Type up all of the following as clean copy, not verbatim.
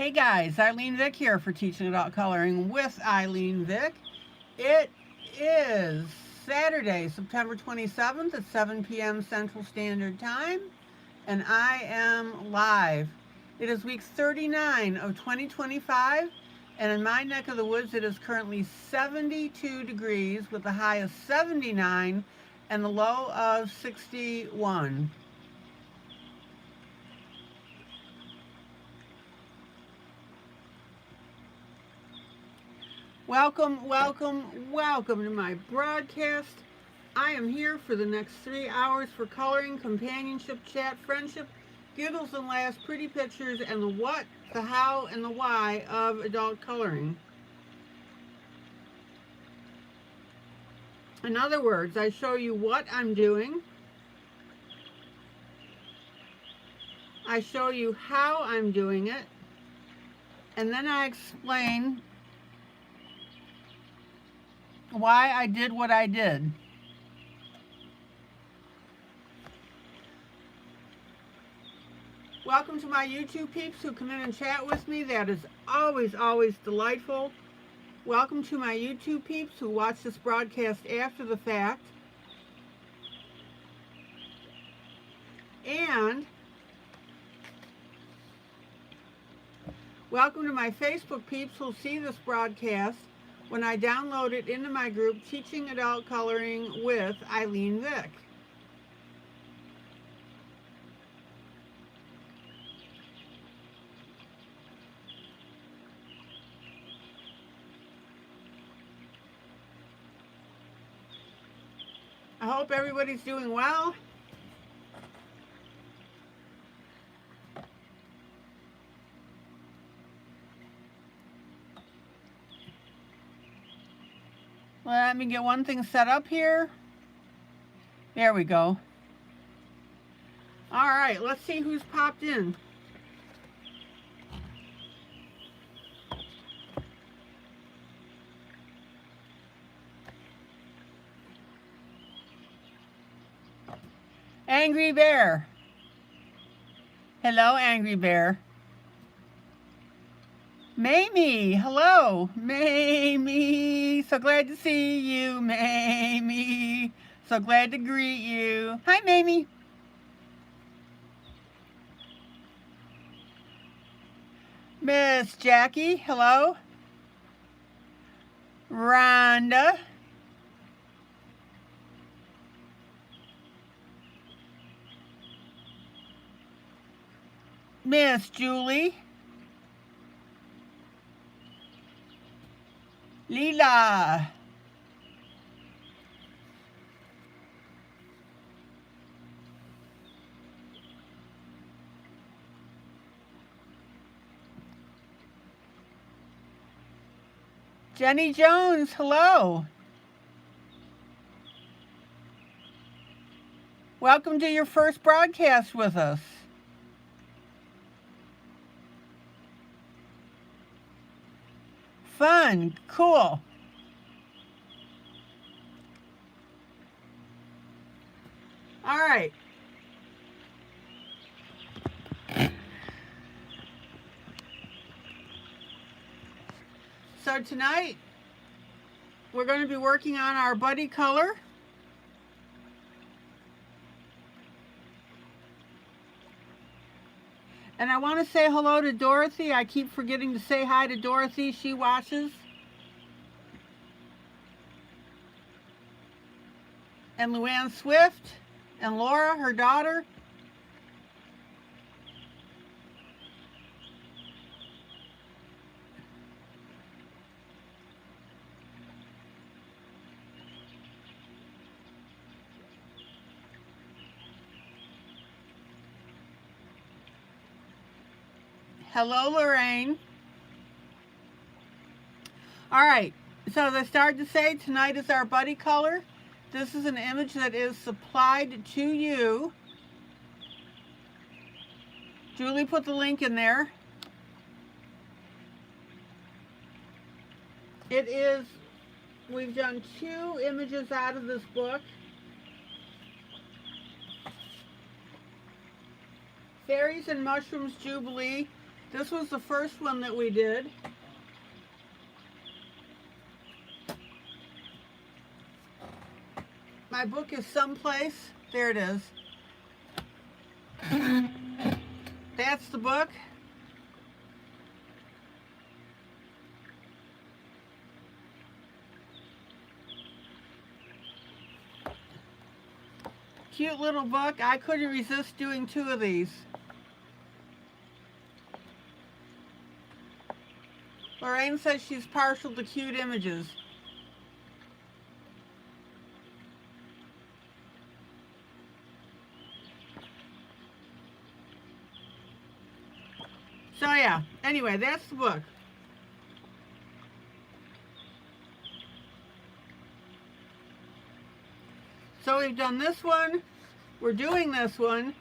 Hey guys, ILene Vick here for Teaching Adult Coloring with ILene Vick. It is Saturday, September 27th at 7 p.m. Central Standard Time, and I am live. It is week 39 of 2025, and in my neck of the woods it is currently 72 degrees with a high of 79 and a low of 61. Welcome, welcome, welcome to my broadcast. I am here for the next 3 hours for coloring, companionship, chat, friendship, giggles and laughs, pretty pictures, and the what, the how, and the why of adult coloring. In other words, I show you what I'm doing. I show you how I'm doing it. And then I explain why I did what I did. Welcome to my YouTube peeps who come in and chat with me. That is always, always delightful. Welcome to my YouTube peeps who watch this broadcast after the fact. And welcome to my Facebook peeps who'll see this broadcast when I download it into my group, Teaching Adult Coloring with ILene Vick. I hope everybody's doing well. Let me get one thing set up here. There we go. All right, let's see who's popped in. Angry Bear. Hello, Angry Bear. Mamie, hello, Mamie. So glad to see you, Mamie. So glad to greet you. Hi, Mamie. Miss Jackie, hello. Rhonda. Miss Julie. Leela. Jenny Jones, hello. Welcome to your first broadcast with us. Fun, cool. All right. So tonight, we're going to be working on our buddy color. And I want to say hello to Dorothy. I keep forgetting to say hi to Dorothy. She watches. And Luann Swift. And Laura, her daughter. Hello, Lorraine. All right, so as I started to say, tonight is our buddy color. This is an image that is supplied to you. Julie put the link in there. It is, we've done 2 images out of this book. Fairies and Mushrooms Jubilee This was the first one that we did. My book is someplace. There it is. That's the book. Cute little book. I couldn't resist doing 2 of these. Lorraine says she's partial to cute images. So yeah, anyway, that's the book. So we've done this one. We're doing this one.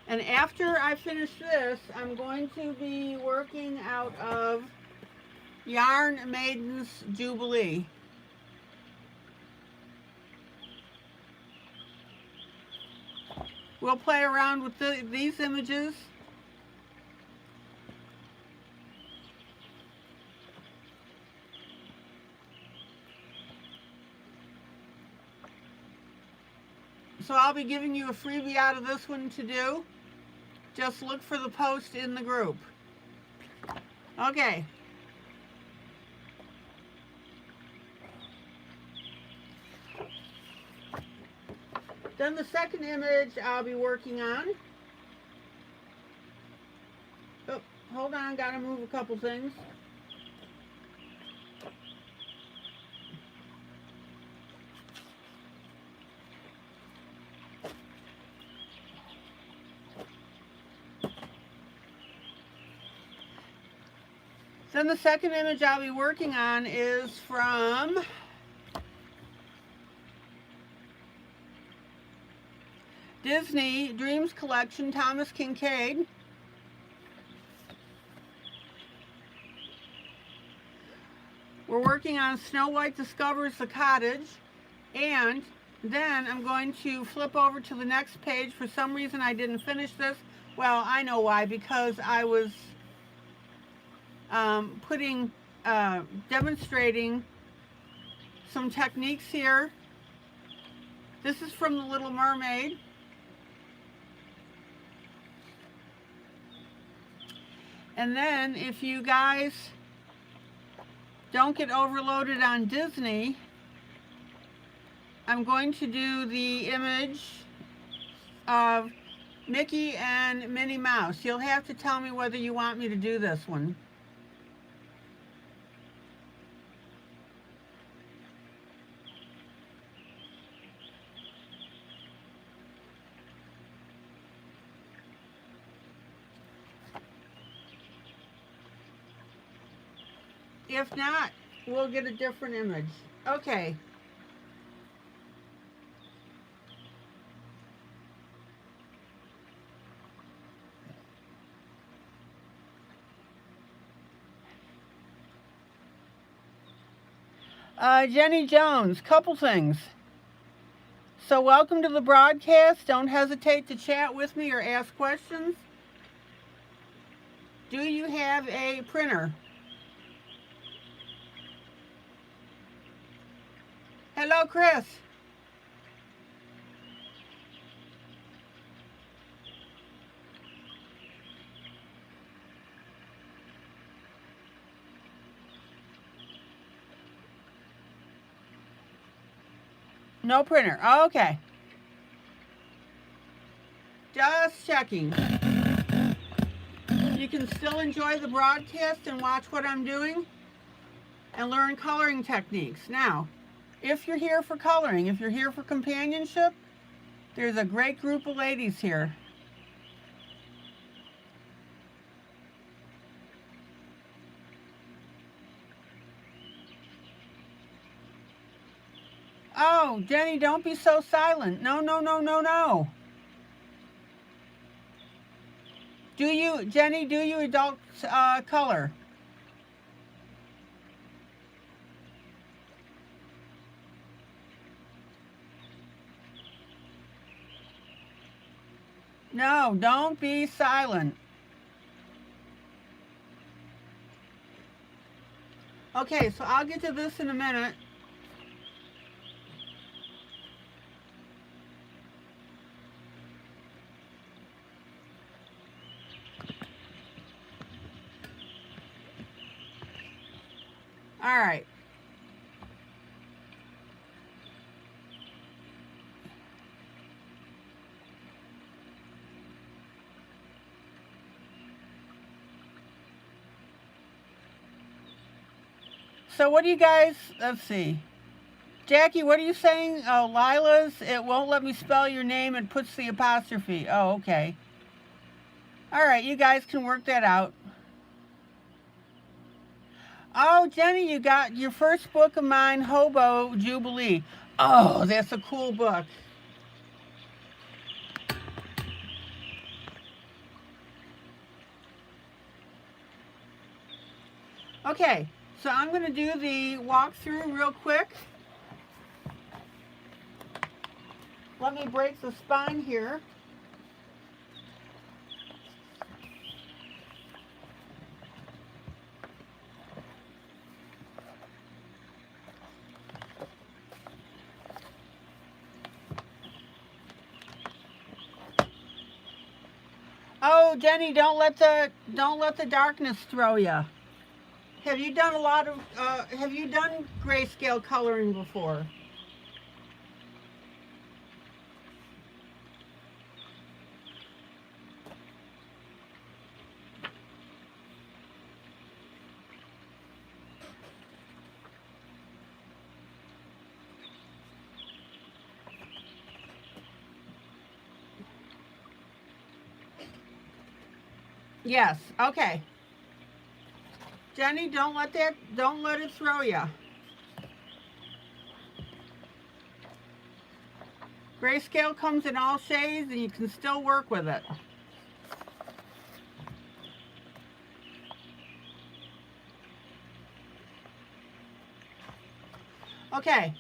And after I finish this, I'm going to be working out of Yarn Maiden's Jubilee. We'll play around with these images. So I'll be giving you a freebie out of this one to do. Just look for the post in the group. Okay. Then the second image I'll be working on. Oh, hold on, gotta move a couple things. Then the second image I'll be working on is from Disney Dreams Collection, Thomas Kincaid. We're working on Snow White Discovers the Cottage, and then I'm going to flip over to the next page. For some reason I didn't finish this. Well, I know why, because I was demonstrating some techniques here. This is from The Little Mermaid. And then if you guys don't get overloaded on Disney, I'm going to do the image of Mickey and Minnie Mouse. You'll have to tell me whether you want me to do this one. If not, we'll get a different image. Okay. Jenny Jones, couple things. So welcome to the broadcast. Don't hesitate to chat with me or ask questions. Do you have a printer? Hello, Chris. No printer. Okay. Just checking. You can still enjoy the broadcast and watch what I'm doing and learn coloring techniques. Now, if you're here for coloring, if you're here for companionship, there's a great group of ladies here. Oh, Jenny, don't be so silent. No, no, no, no, no. Do you, Jenny, do you adult color? No, don't be silent. Okay, so I'll get to this in a minute. All right. So what do you guys, let's see. Jackie, what are you saying? Oh, Lila's, it won't let me spell your name. It puts the apostrophe. Oh, okay. All right, you guys can work that out. Oh, Jenny, you got your first book of mine, Hobo Jubilee. Oh, that's a cool book. Okay, so I'm going to do the walkthrough real quick. Let me break the spine here. Oh, Jenny, don't let the darkness throw you. Have you done have you done grayscale coloring before? Yes, okay. Jenny, don't let it throw you. Grayscale comes in all shades and you can still work with it. Okay.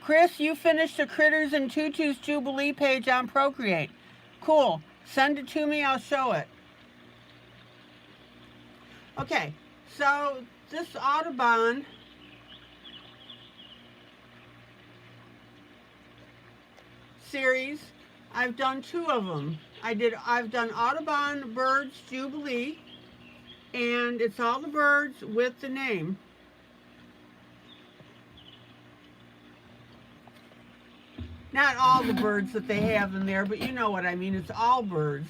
Chris, you finished the Critters and Tutus Jubilee page on Procreate. Cool. Send it to me, I'll show it. Okay, so this Audubon series, I've done 2 of them. I've done Audubon Birds Jubilee, and it's all the birds with the name. Not all the birds that they have in there, but you know what I mean. It's all birds.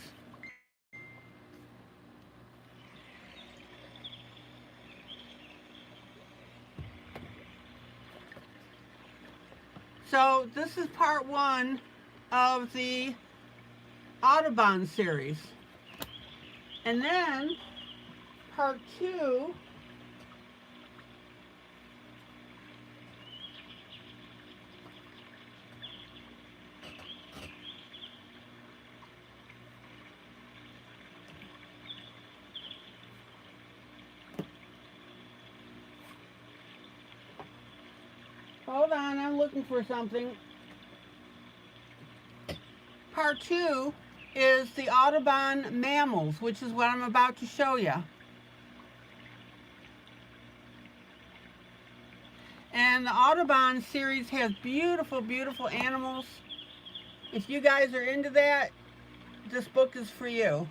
So this is part 1 of the Audubon series. And then part 2 Hold on, I'm looking for something. Part 2 is the Audubon mammals, which is what I'm about to show you. And the Audubon series has beautiful, beautiful animals. If you guys are into that, this book is for you.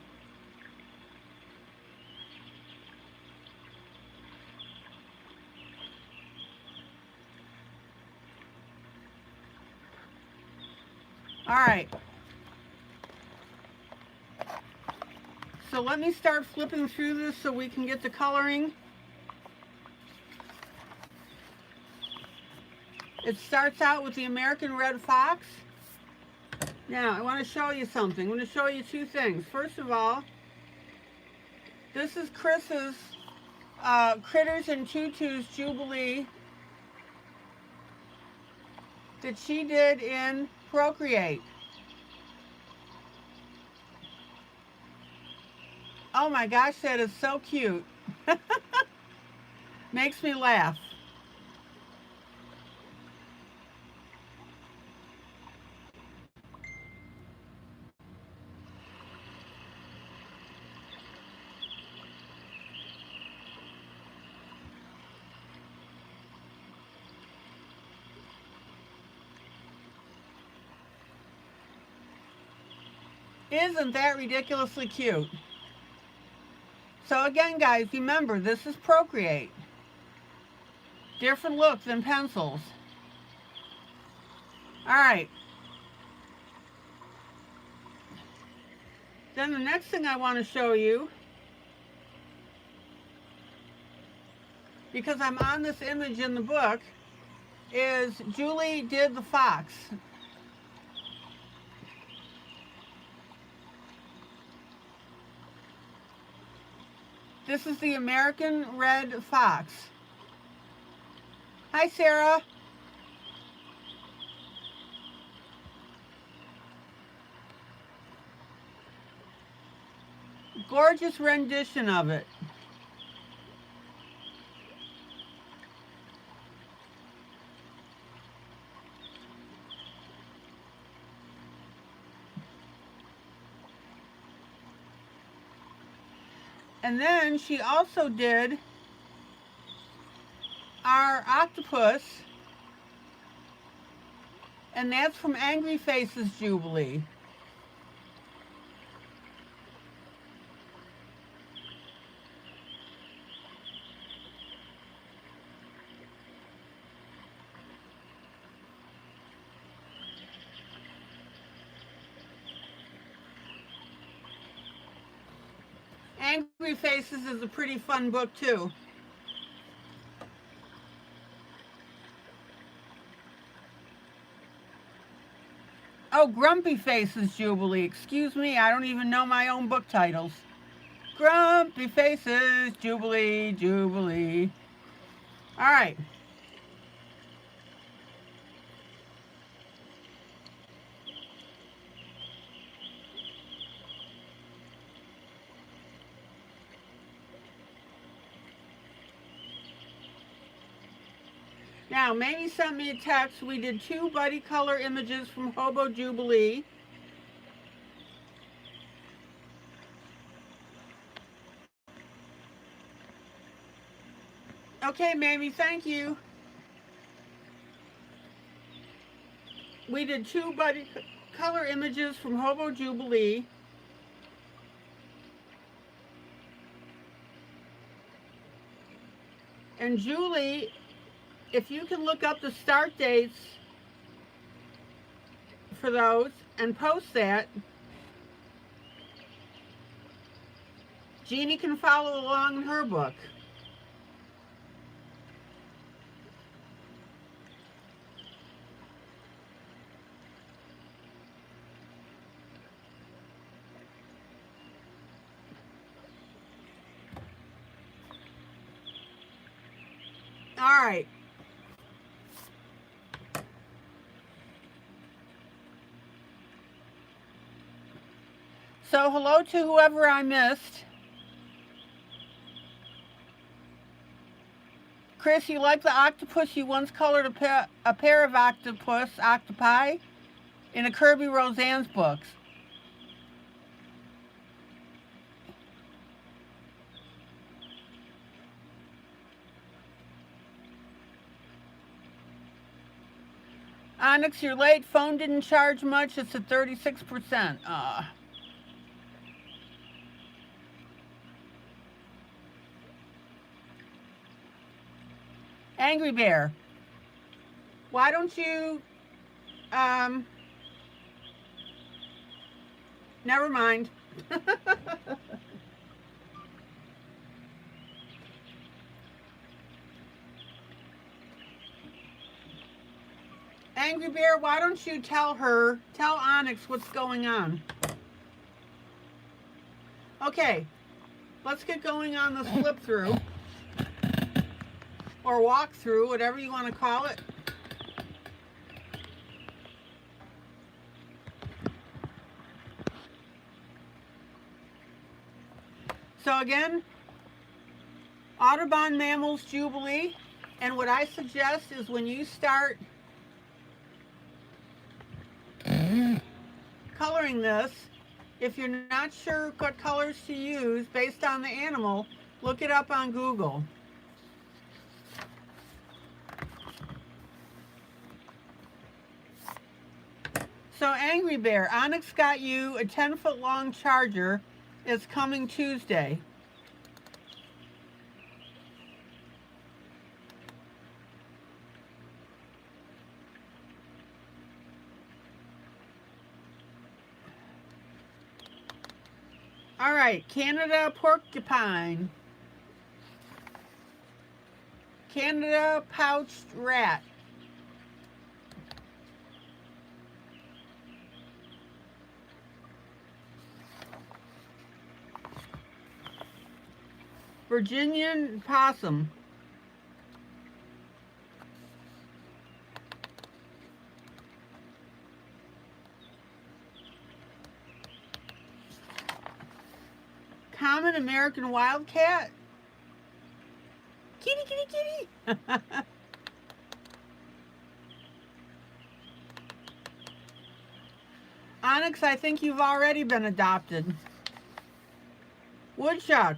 All right. So let me start flipping through this so we can get the coloring. It starts out with the American red fox. Now, I want to show you something. I'm going to show you 2 things. First of all, this is Chris's Critters and Tutus Jubilee that she did in Procreate. Oh my gosh, that is so cute. Makes me laugh. Isn't that ridiculously cute? So again, guys, remember, this is Procreate. Different look than pencils. All right. Then the next thing I want to show you, because I'm on this image in the book, is Julie did the fox. This is the American red fox. Hi, Sarah. Gorgeous rendition of it. And then she also did our octopus, and that's from Angry Faces Jubilee. Angry Faces is a pretty fun book too. Oh, Grumpy Faces Jubilee. Excuse me, I don't even know my own book titles. Grumpy Faces Jubilee, Jubilee. All right. Now, Mamie sent me a text. We did 2 buddy color images from Hobo Jubilee. Okay, Mamie, thank you. We did 2 buddy color images from Hobo Jubilee. And Julie, if you can look up the start dates for those and post that, Jeannie can follow along in her book. All right. So hello to whoever I missed. Chris, you like the octopus? You once colored a pair of octopi in a Kirby Roseanne's books. Onyx, you're late. Phone didn't charge much. It's at 36%. Angry Bear, why don't you, never mind. Angry Bear, why don't you tell Onyx what's going on? Okay, let's get going on this flip through. Or walk through, whatever you want to call it. So again, Audubon Mammals Jubilee. And what I suggest is when you start coloring this, if you're not sure what colors to use based on the animal, look it up on Google. So Angry Bear, Onyx got you a 10-foot long charger. It's coming Tuesday. All right, Canada porcupine. Canada pouched rat. Virginian possum. Common American wildcat. Kitty, kitty, kitty. Onyx, I think you've already been adopted. Woodchuck.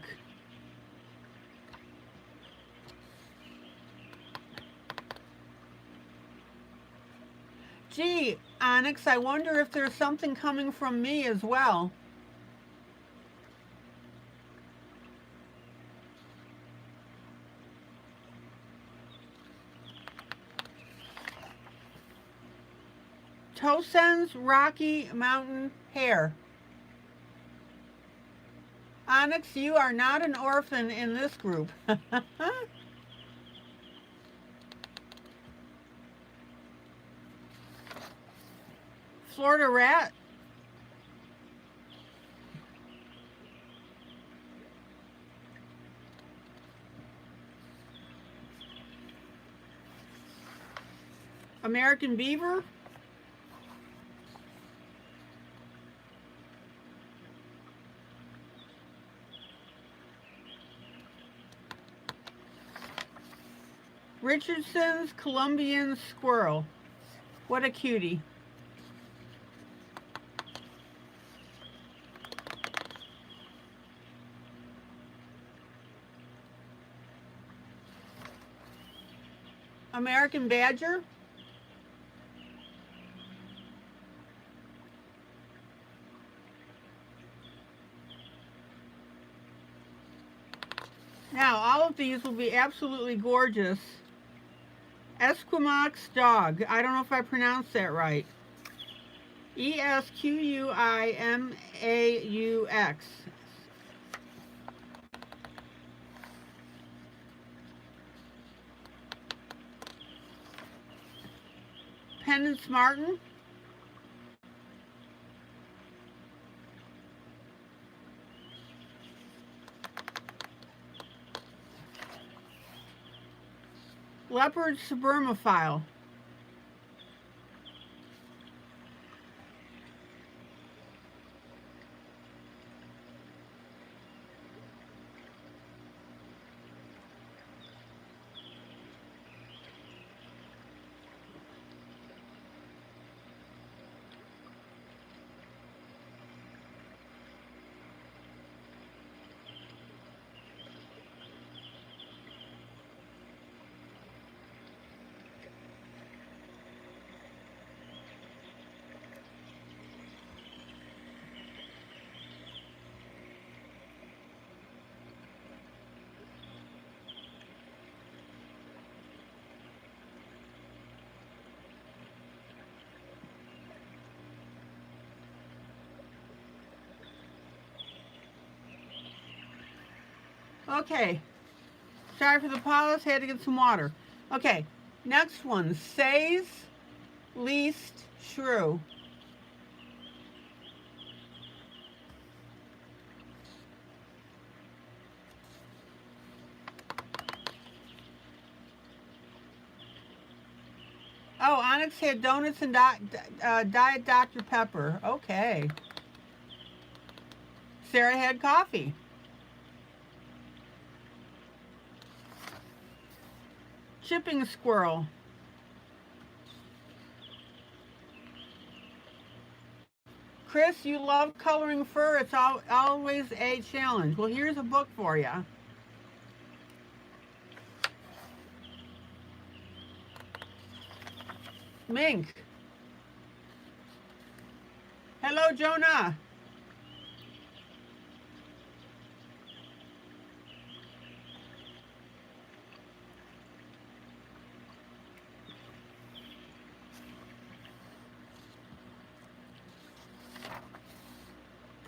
Gee, Onyx, I wonder if there's something coming from me as well. Tosen's Rocky Mountain Hare. Onyx, you are not an orphan in this group. Florida rat. American beaver. Richardson's Colombian squirrel. What a cutie. American badger. Now, all of these will be absolutely gorgeous. Esquimaux dog. I don't know if I pronounced that right. Esquimaux. Pendants Martin. Leopard spermophile. Okay. Sorry for the pause. Had to get some water. Okay. Next one. Say's least shrew. Oh, Onyx had donuts and Diet Dr. Pepper. Okay. Sarah had coffee. shipping squirrel. Chris, you love coloring fur. It's always a challenge. Well, here's a book for you. Mink. Hello, Jonah.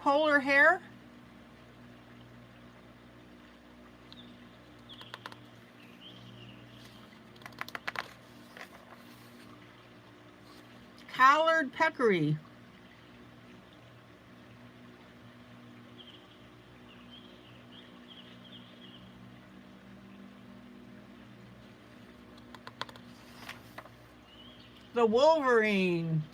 Polar hare. Collared peccary. The wolverine.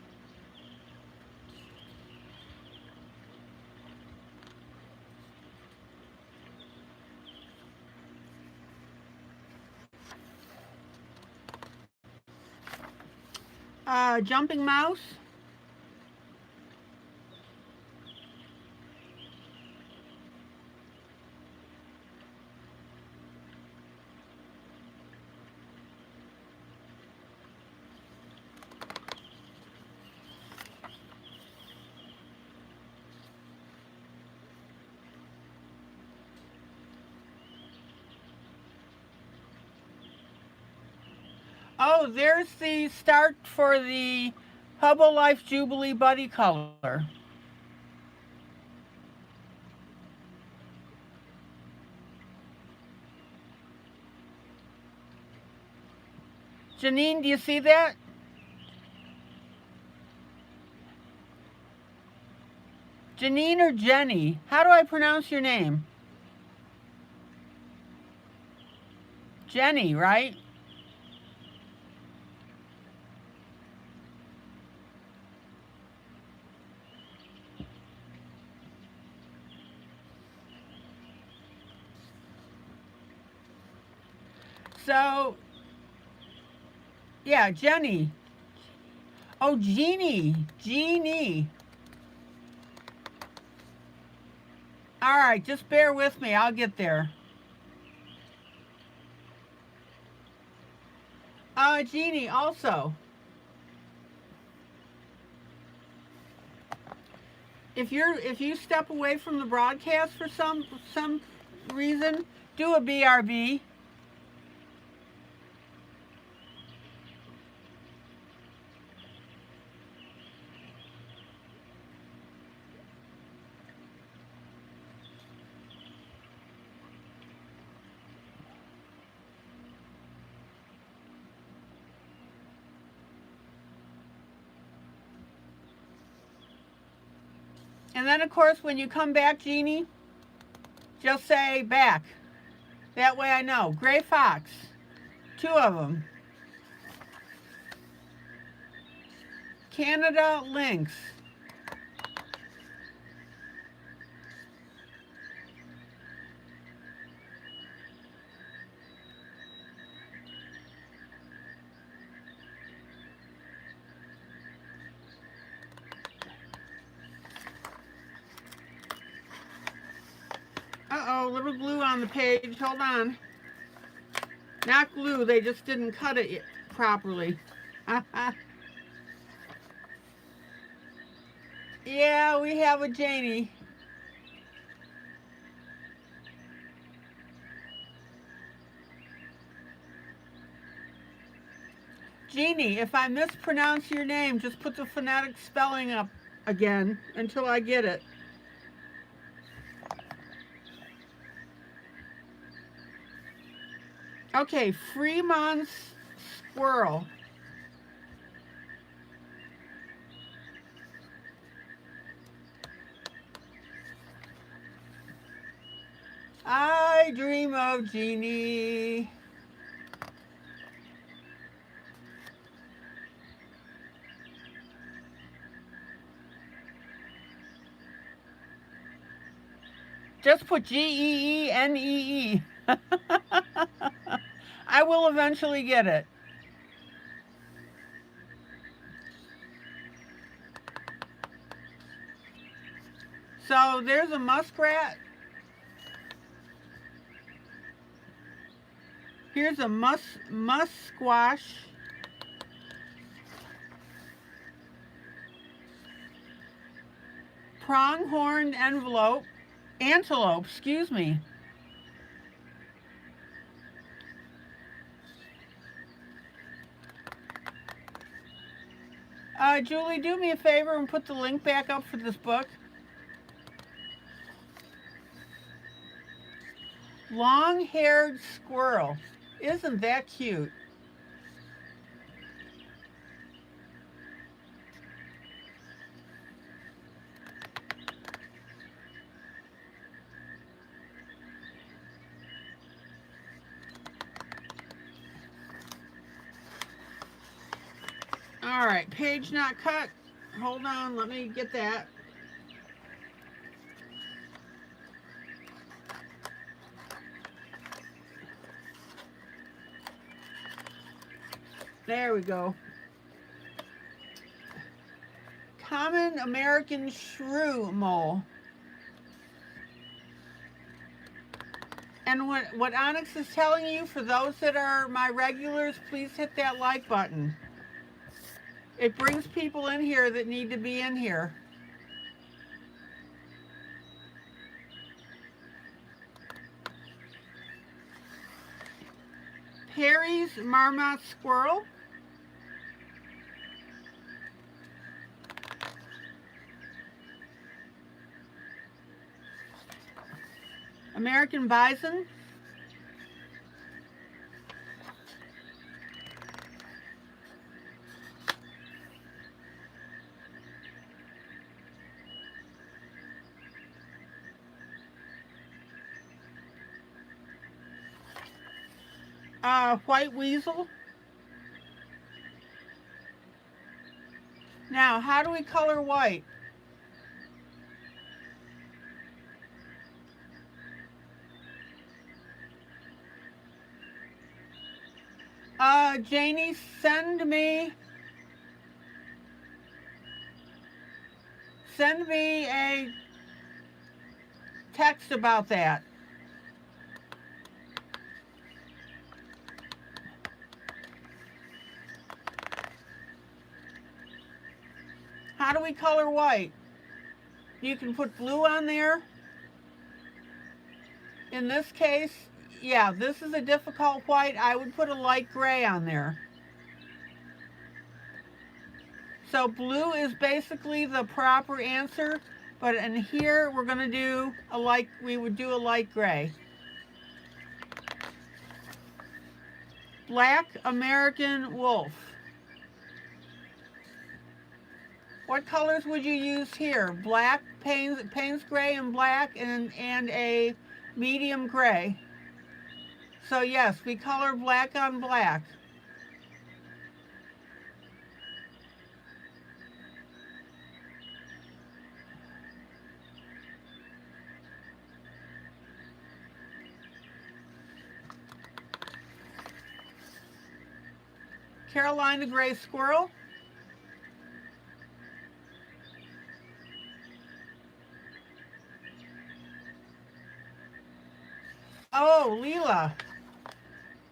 Jumping mouse. Oh, there's the start for the Hubble Life Jubilee Buddy color. Janine, do you see that? Janine or Jenny? How do I pronounce your name? Jenny, right? So, yeah, Jenny. Oh, Jeannie. Jeannie. All right, just bear with me. I'll get there. Jeannie, also. If you step away from the broadcast for some reason, do a BRB. And then, of course, when you come back, Jeannie, just say back. That way I know. Gray fox. 2 of them. Canada lynx. Uh-oh, little glue on the page. Hold on. Not glue, they just didn't cut it properly. Yeah, we have a Janie. Jeannie, if I mispronounce your name, just put the phonetic spelling up again until I get it. Okay, Fremont's squirrel. I dream of Jeannie. Just put Geennee. I will eventually get it. So there's a muskrat. Here's a musquash. Pronghorn antelope, excuse me. Julie, do me a favor and put the link back up for this book. Long-haired squirrel. Isn't that cute? All right, page not cut. Hold on, let me get that. There we go. Common American shrew mole. And what Onyx is telling you, for those that are my regulars, please hit that like button. It brings people in here that need to be in here. Perry's Marmot Squirrel. American Bison. White weasel. Now, how do we color white? Janie, send me a text about that. How do we color white? You can put blue on there. In this case, yeah, this is a difficult white. I would put a light gray on there. So blue is basically the proper answer, but in here we're going to do we would do a light gray. Black American wolf. What colors would you use here? Black, Payne's gray and black, and a medium gray. So yes, we color black on black. Carolina gray squirrel. Oh, Leela.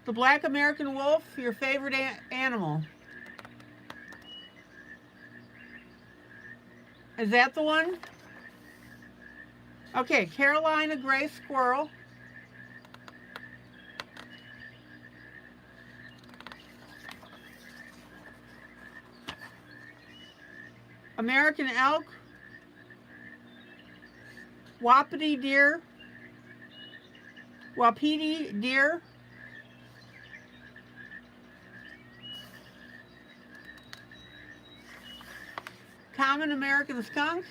The black American wolf, your favorite animal. Is that the one? Okay, Carolina gray squirrel. American elk. Wapiti deer. Common American skunk.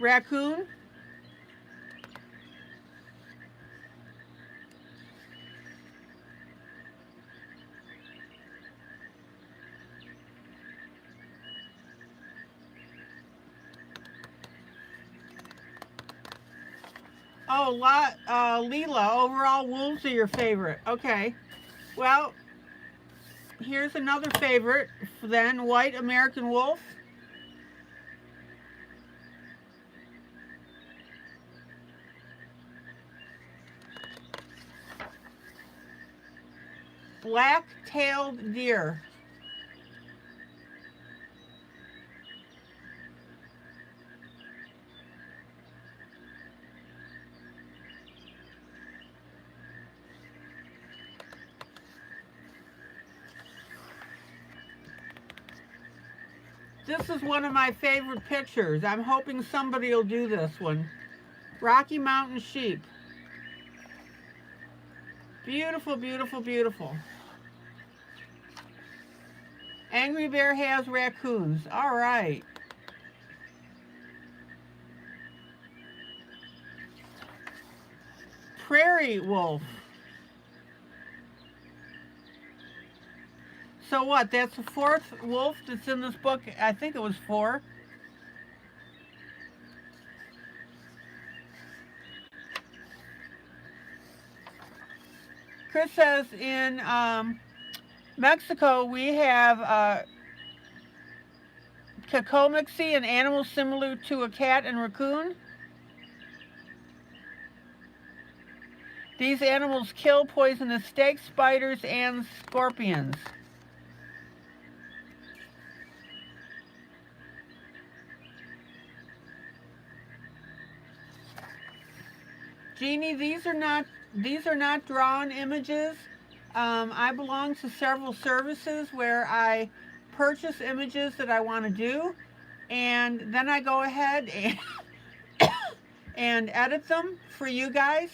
Raccoon. Oh, Leela, overall wolves are your favorite. Okay. Well, here's another favorite then, white American wolf. Black-tailed deer. This is one of my favorite pictures. I'm hoping somebody will do this one. Rocky Mountain sheep. Beautiful, beautiful, beautiful. Angry Bear has raccoons. All right. Prairie wolf. So what? That's the fourth wolf that's in this book. I think it was 4. Chris says in Mexico we have cacomixy, an animal similar to a cat and raccoon. These animals kill poisonous snakes, spiders, and scorpions. Jeannie, these are not drawn images. I belong to several services where I purchase images that I want to do, and then I go ahead and edit them for you guys.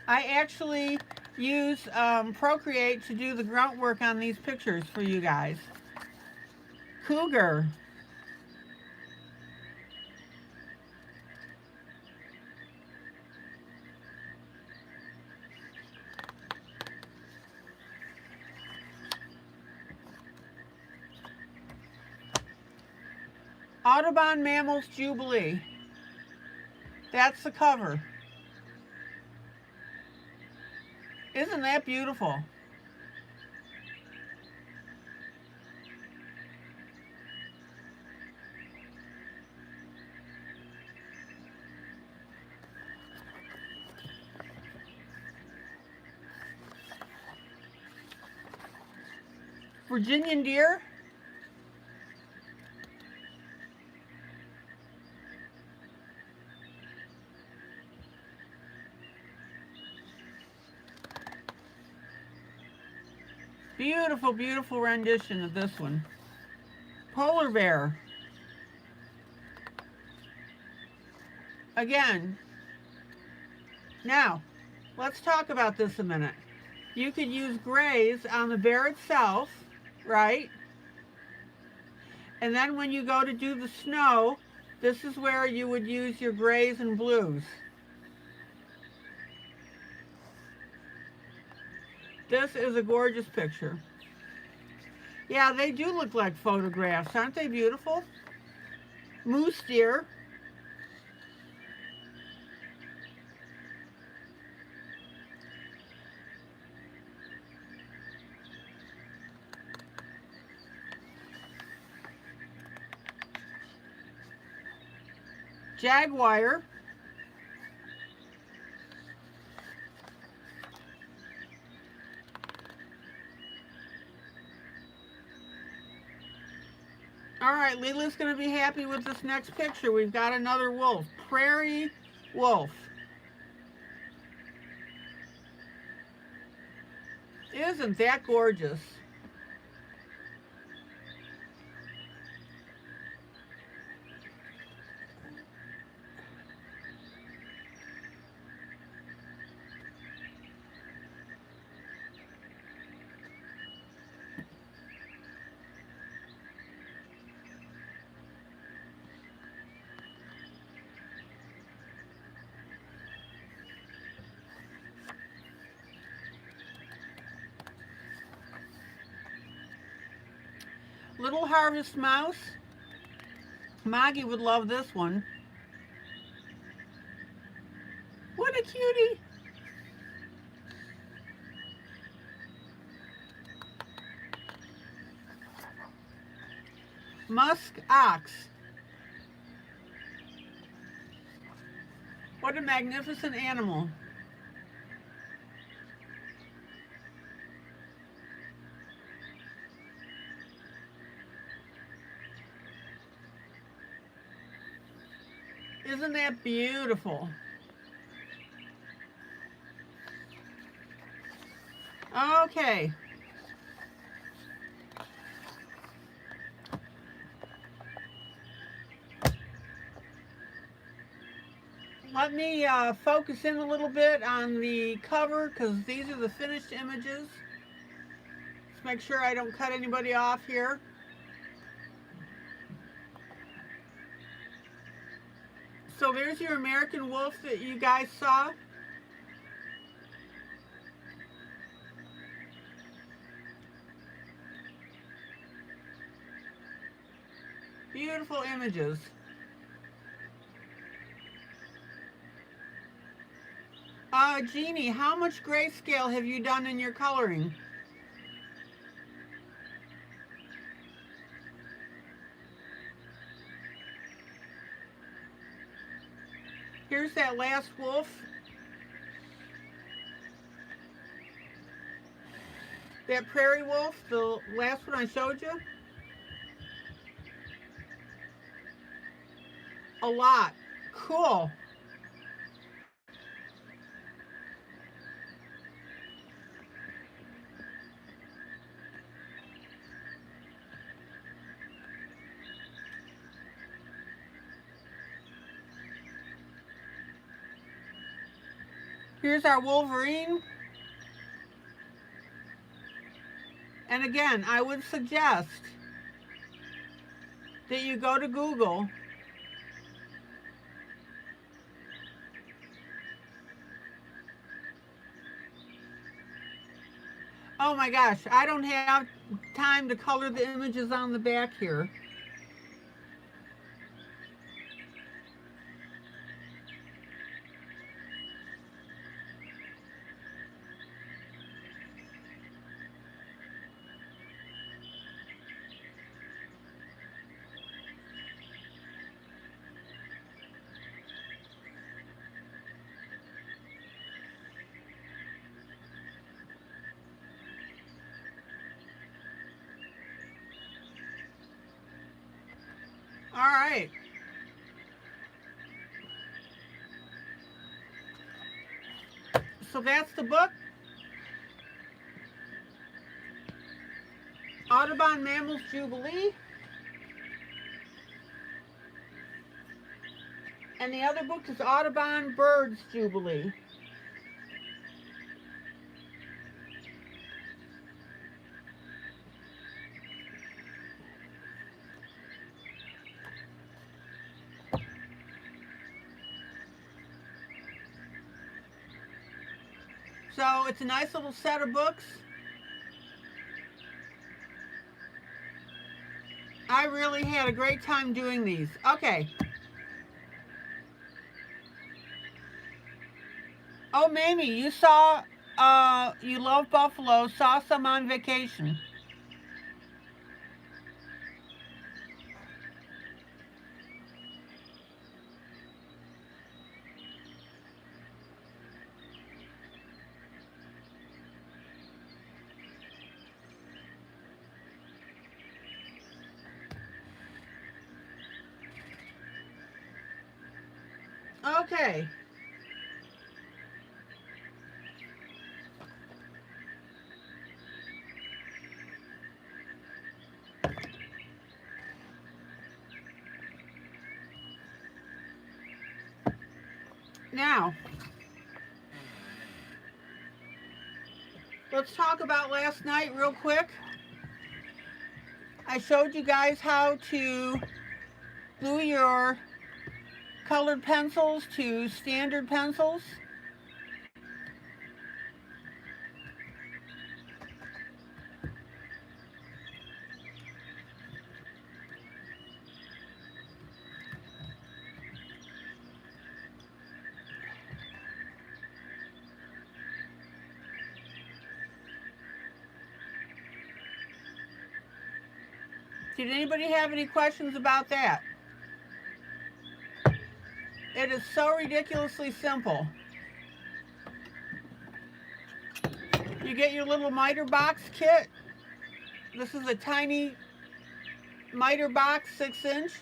I actually use Procreate to do the grunt work on these pictures for you guys. Cougar. Audubon Mammals Jubilee. That's the cover. Isn't that beautiful? Virginian deer. Beautiful, beautiful rendition of this one. Polar bear. Again. Now, let's talk about this a minute. You could use grays on the bear itself, right? And then when you go to do the snow, this is where you would use your grays and blues. This is a gorgeous picture. Yeah, they do look like photographs. Aren't they beautiful? Moose deer. Jaguar. All right, Leela's going to be happy with this next picture. We've got another wolf. Prairie wolf. Isn't that gorgeous? Little Harvest Mouse. Maggie would love this one. What a cutie. Musk Ox. What a magnificent animal. Isn't that beautiful? Okay. Let me focus in a little bit on the cover because these are the finished images. Let's make sure I don't cut anybody off here. So there's your American Wolf that you guys saw. Beautiful images. Jeannie, how much grayscale have you done in your coloring? Here's that last wolf. That prairie wolf, the last one I showed you. A lot. Cool. Here's our Wolverine. And again, I would suggest that you go to Google Oh my gosh, I don't have time to color the images on the back here. All right. So that's the book. Audubon Mammals Jubilee. And the other book is Audubon Birds Jubilee. So it's a nice little set of books. I really had a great time doing these. Okay. Oh, Mamie, you saw, you love buffalo, saw some on vacation. Okay. Now, let's talk about last night real quick. I showed you guys how to glue your colored pencils to standard pencils. Did anybody have any questions about that? It is so ridiculously simple. You get your little miter box kit. This is a tiny miter box, 6-inch.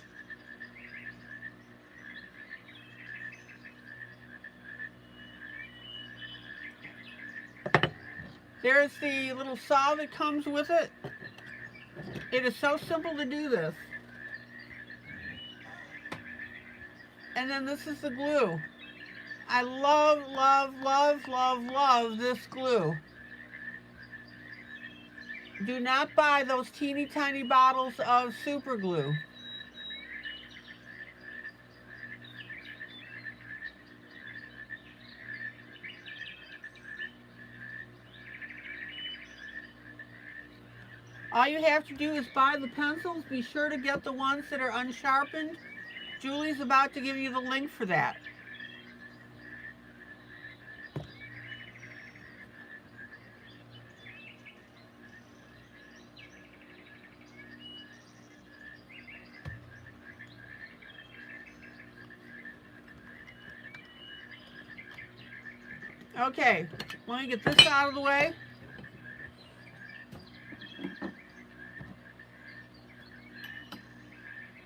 There's the little saw that comes with it. It is so simple to do this. And then this is the glue. I love, love, love, love, love this glue. Do not buy those teeny tiny bottles of super glue. All you have to do is buy the pencils. Be sure to get the ones that are unsharpened. Julie's about to give you the link for that. Okay, let me get this out of the way.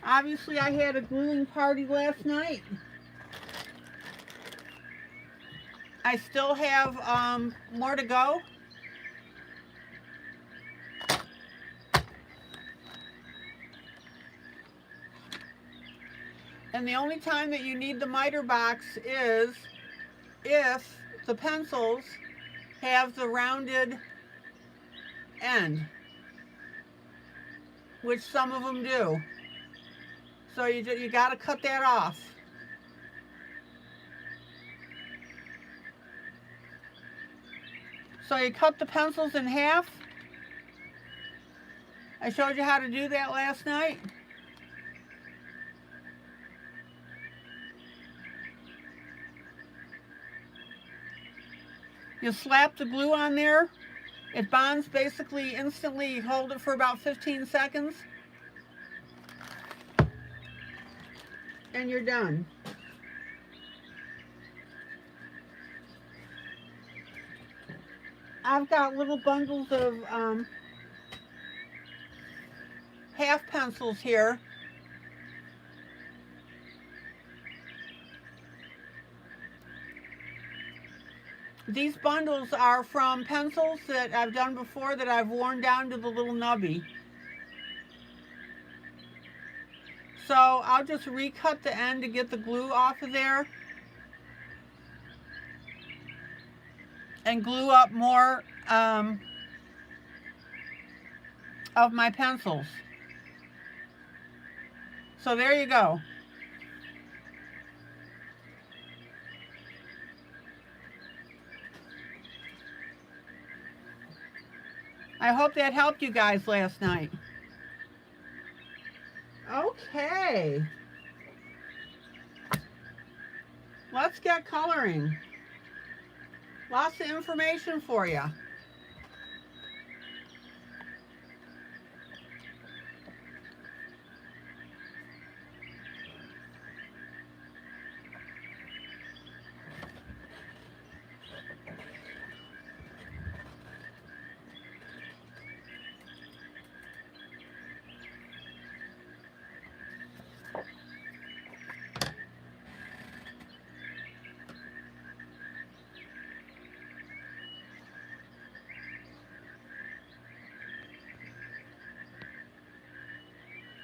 Obviously, I had a gluing party last night. I still have more to go. And the only time that you need the miter box is if the pencils have the rounded end, which some of them do. So you got to cut that off. So you cut the pencils in half. I showed you how to do that last night. You slap the glue on there. It bonds basically instantly. You hold it for about 15 seconds. And you're done. I've got little bundles of half pencils here. These bundles are from pencils that I've done before that I've worn down to the little nubby. So I'll just recut the end to get the glue off of there and glue up more of my pencils. So there you go. I hope that helped you guys last night. Okay. Let's get coloring. Lots of information for you.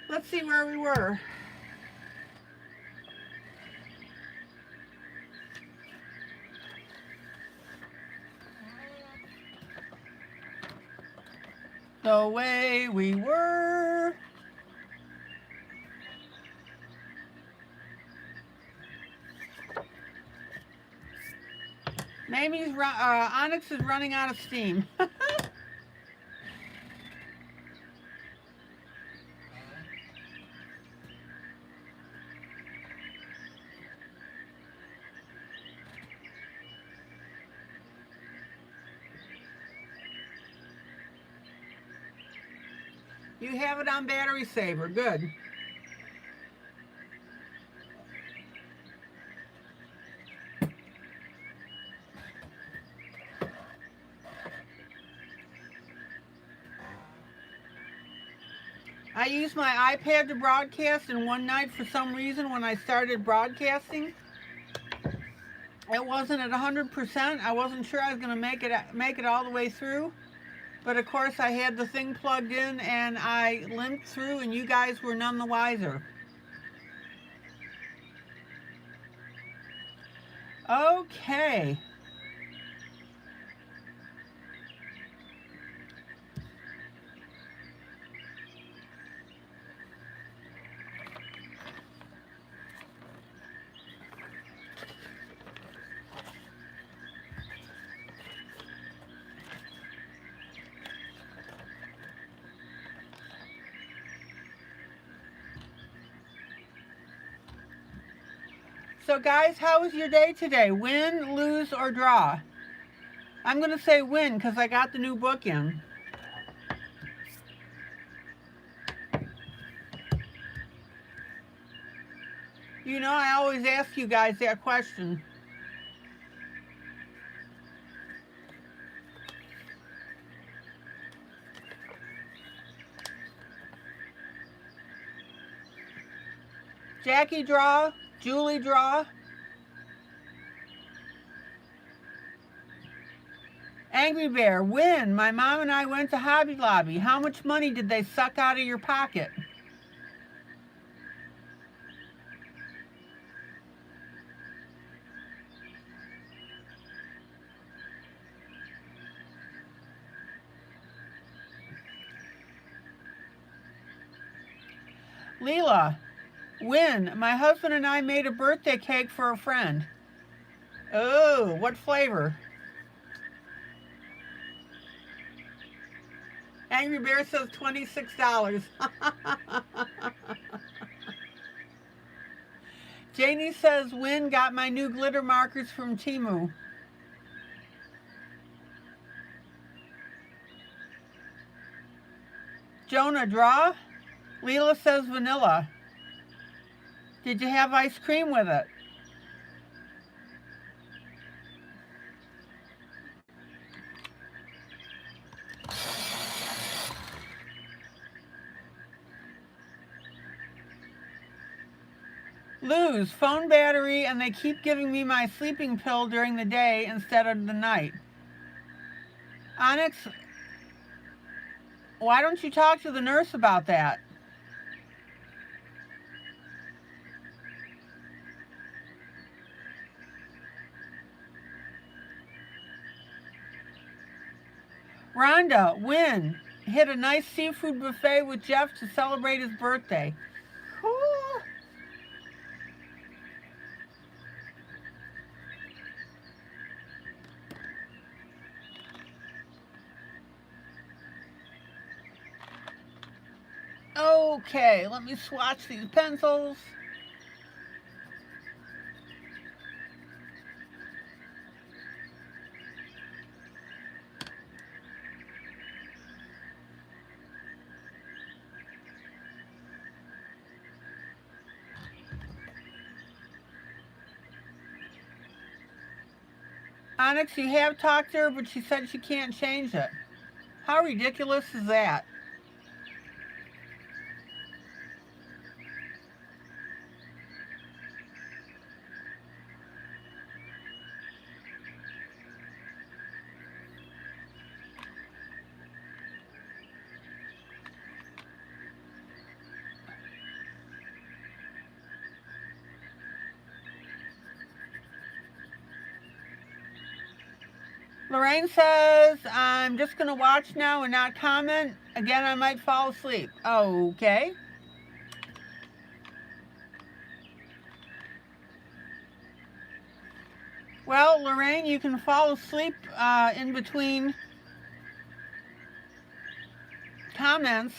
Let's see where we were. The way we were. Mamie's Onyx is running out of steam. You have it on battery saver. Good. I used my iPad to broadcast, and one night, for some reason, when I started broadcasting, it wasn't at 100%. I wasn't sure I was going to make it all the way through. But of course, I had the thing plugged in, and I limped through, and you guys were none the wiser. Okay. So guys, how was your day today? Win, lose, or draw? I'm going to say win because I got the new book in. You know, I always ask you guys that question. Jackie, draw. Julie, draw. Angry Bear, win. My mom and I went to Hobby Lobby. How much money did they suck out of your pocket? Leela, win. My husband and I made a birthday cake for a friend. Oh, what flavor? Angry Bear says $26. Janie says, win, got my new glitter markers from Temu. Jonah, draw. Leela says vanilla. Did you have ice cream with it? Lose, phone battery, and they keep giving me my sleeping pill during the day instead of the night. Onyx, why don't you talk to the nurse about that? Rhonda, win. Hit a nice seafood buffet with Jeff to celebrate his birthday. Cool. Okay, let me swatch these pencils. Onyx, you have talked to her, but she said she can't change it. How ridiculous is that? Lorraine says, I'm just going to watch now and not comment. Again, I might fall asleep. Okay. Well, Lorraine, you can fall asleep in between comments.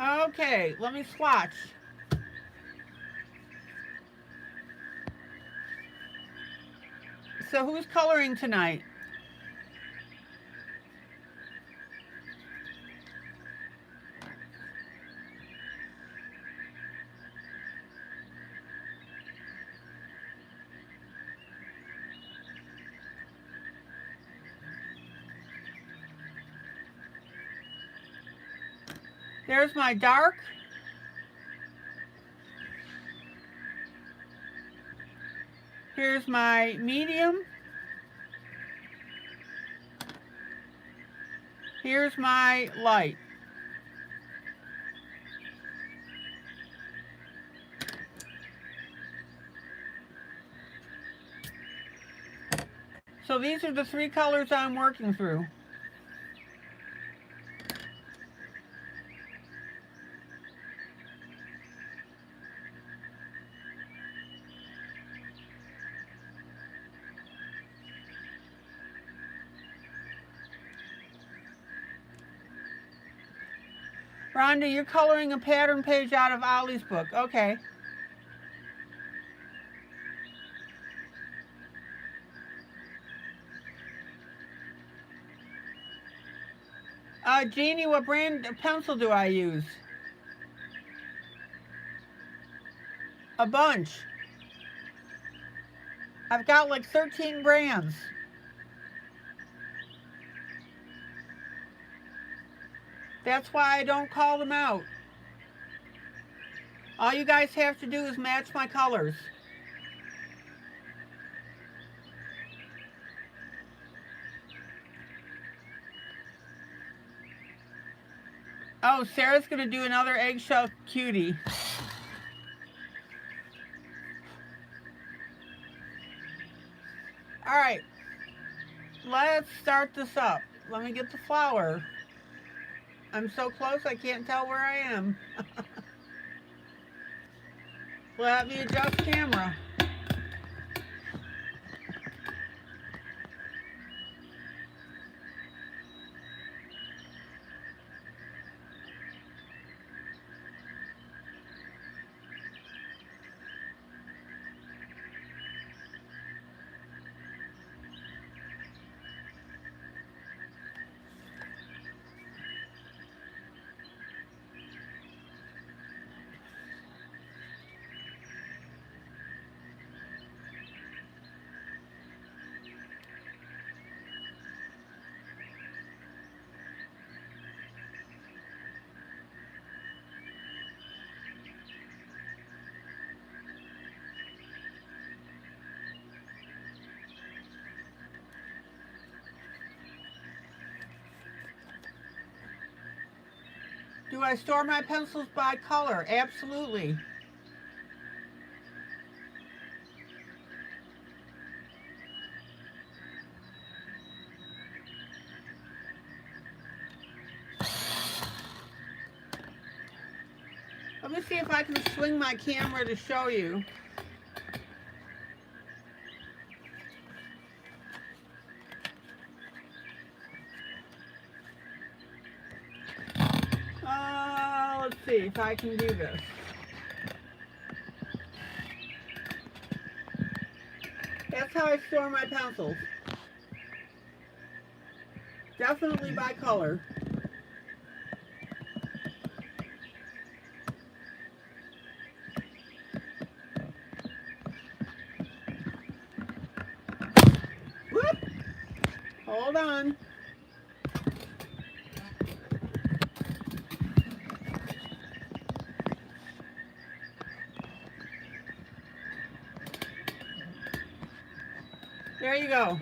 Okay, let me swatch. So who's coloring tonight? There's my dark. Here's my medium. Here's my light. So these are the three colors I'm working through. Rhonda, you're coloring a pattern page out of Ollie's book. Okay. Jeannie, what brand of pencil do I use? A bunch. I've got like 13 brands. That's why I don't call them out. All you guys have to do is match my colors. Oh, Sarah's going to do another eggshell cutie. All right, let's start this up. Let me get the flower. I'm so close I can't tell where I am. Let me adjust camera. Do I store my pencils by color? Absolutely. Let me see if I can swing my camera to show you. Let's see if I can do this. That's how I store my pencils. Definitely by color. Whoop! Hold on. There you go.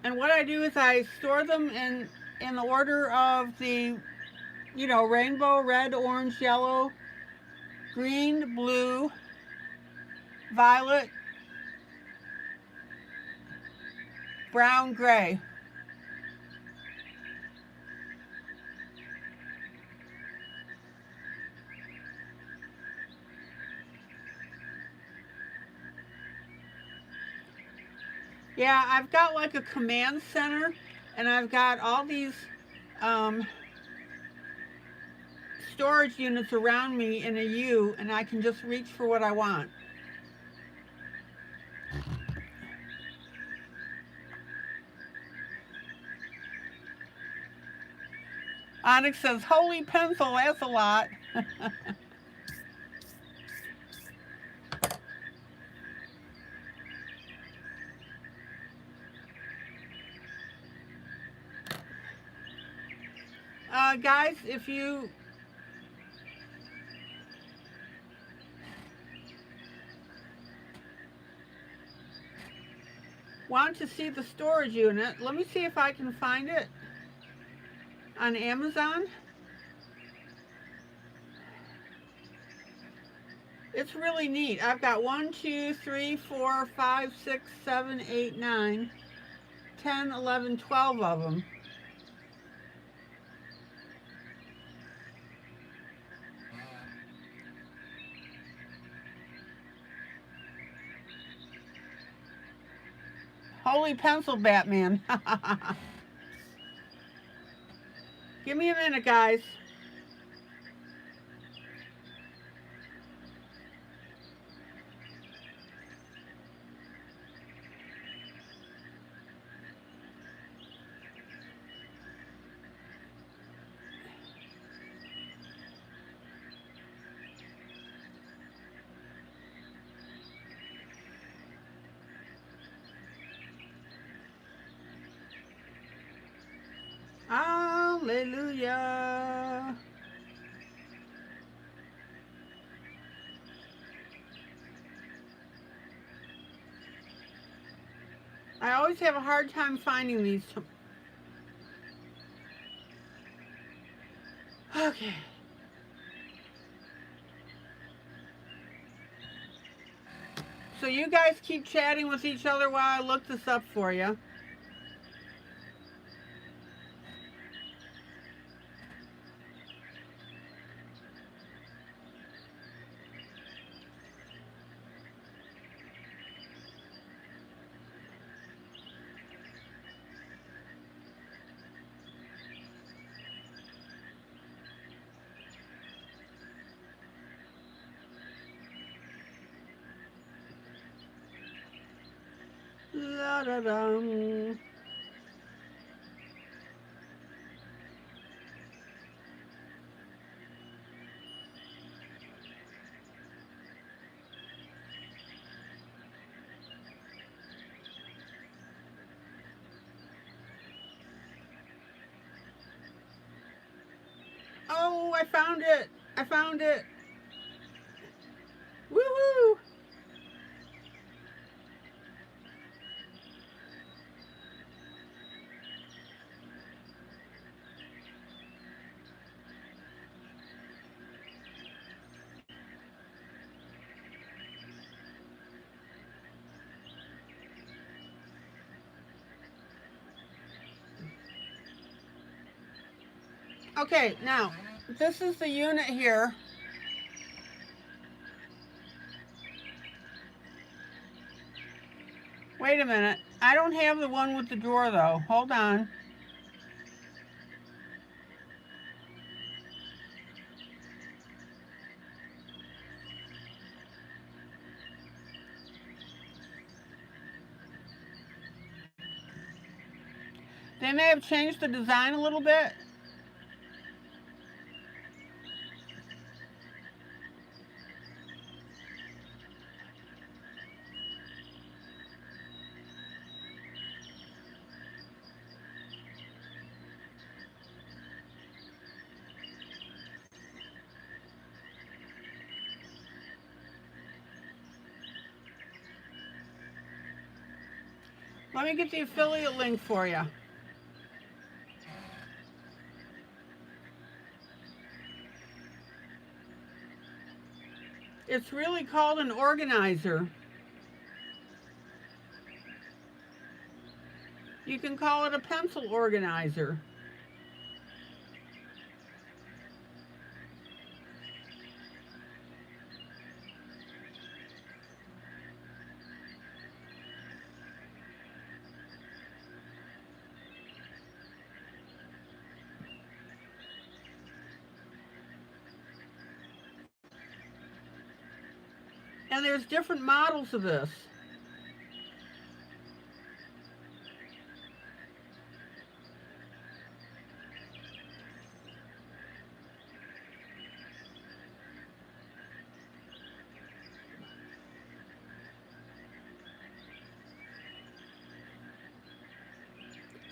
And what I do is I store them in the order of the, rainbow, red, orange, yellow, green, blue, violet, brown, gray. Yeah, I've got like a command center, and I've got all these um, storage units around me in a U, and I can just reach for what I want. Onyx says, holy pencil, that's a lot. Guys, if you want to see the storage unit, let me see if I can find it on Amazon. It's really neat. I've got 1, 2, 3, 4, 5, 6, 7, 8, 9, 10, 11, 12 of them. Holy pencil, Batman. Give me a minute, guys. Hallelujah. I always have a hard time finding these. Okay. So you guys keep chatting with each other while I look this up for you. La da dum. Oh, I found it. I found it. Woohoo! Okay, now, this is the unit here. Wait a minute. I don't have the one with the drawer, though. Hold on. They may have changed the design a little bit. Let me get the affiliate link for you. It's really called an organizer. You can call it a pencil organizer. And there's different models of this.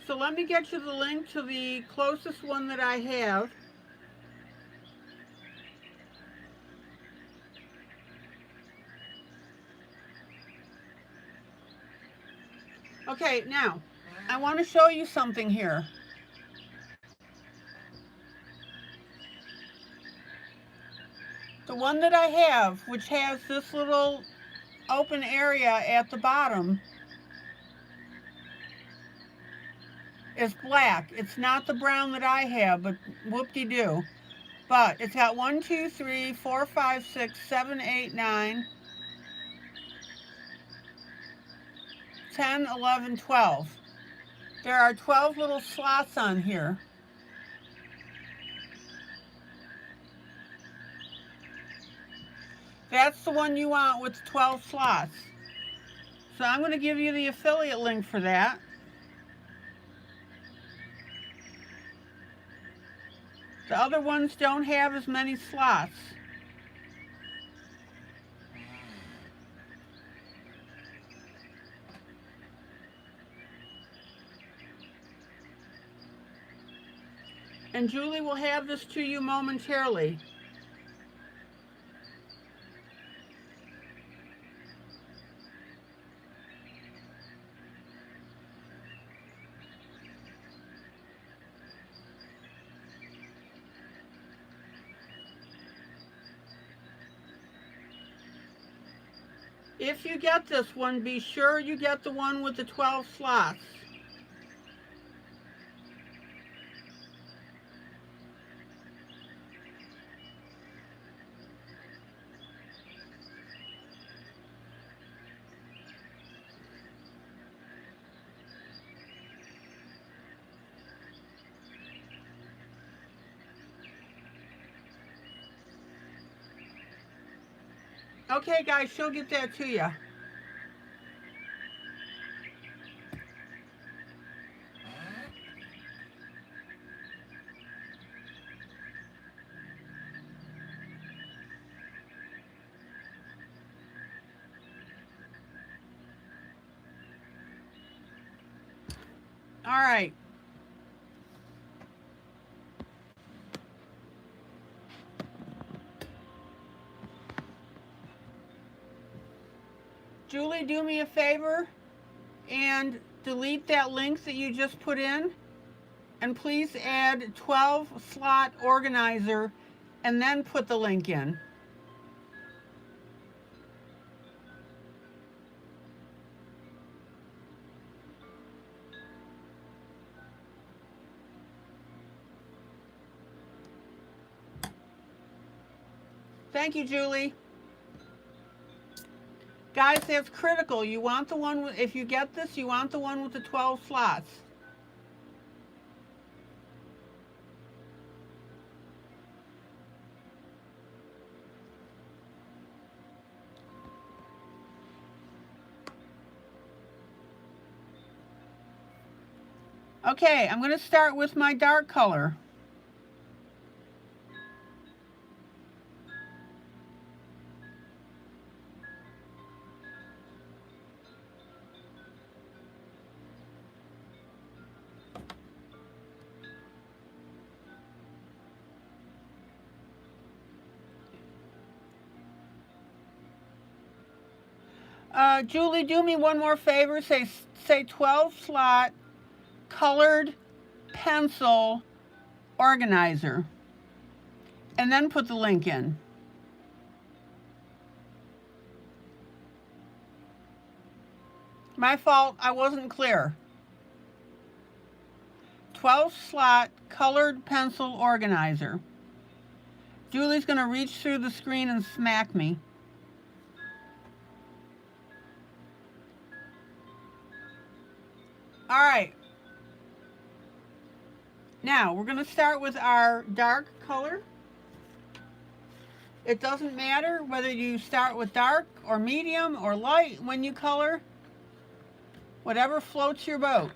So let me get you the link to the closest one that I have. Okay, now, I want to show you something here. The one that I have, which has this little open area at the bottom, is black. It's not the brown that I have, but whoop-de-doo. But it's got 1, 2, 3, 4, 5, 6, 7, 8, 9, 10, 11, 12. There are 12 little slots on here. That's the one you want with 12 slots. So I'm going to give you the affiliate link for that. The other ones don't have as many slots. And Julie will have this to you momentarily. If you get this one, be sure you get the one with the 12 slots. Okay, guys, she'll get that to you. All right. Julie, do me a favor and delete that link that you just put in. And please add 12 slot organizer and then put the link in. Thank you, Julie. Guys, that's critical. You want the one with, if you get this, you want the one with the 12 slots. Okay, I'm going to start with my dark color. Julie, do me one more favor. Say 12 slot colored pencil organizer. And then put the link in. My fault, I wasn't clear. 12 slot colored pencil organizer. Julie's going to reach through the screen and smack me. All right. Now, we're going to start with our dark color. It doesn't matter whether you start with dark or medium or light when you color. Whatever floats your boat.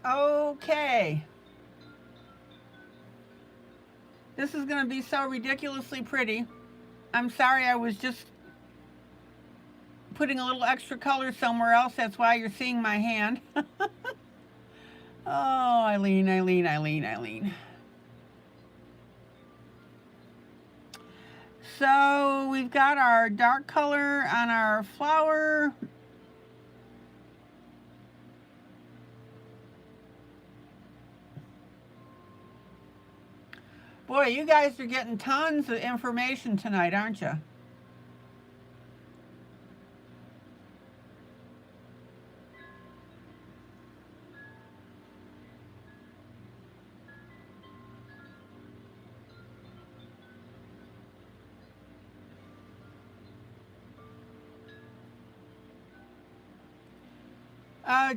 Okay. This is going to be so ridiculously pretty. I'm sorry, I was just putting a little extra color somewhere else. That's why you're seeing my hand. Oh, ILene, ILene, ILene, ILene. So we've got our dark color on our flower. Boy, you guys are getting tons of information tonight, aren't you?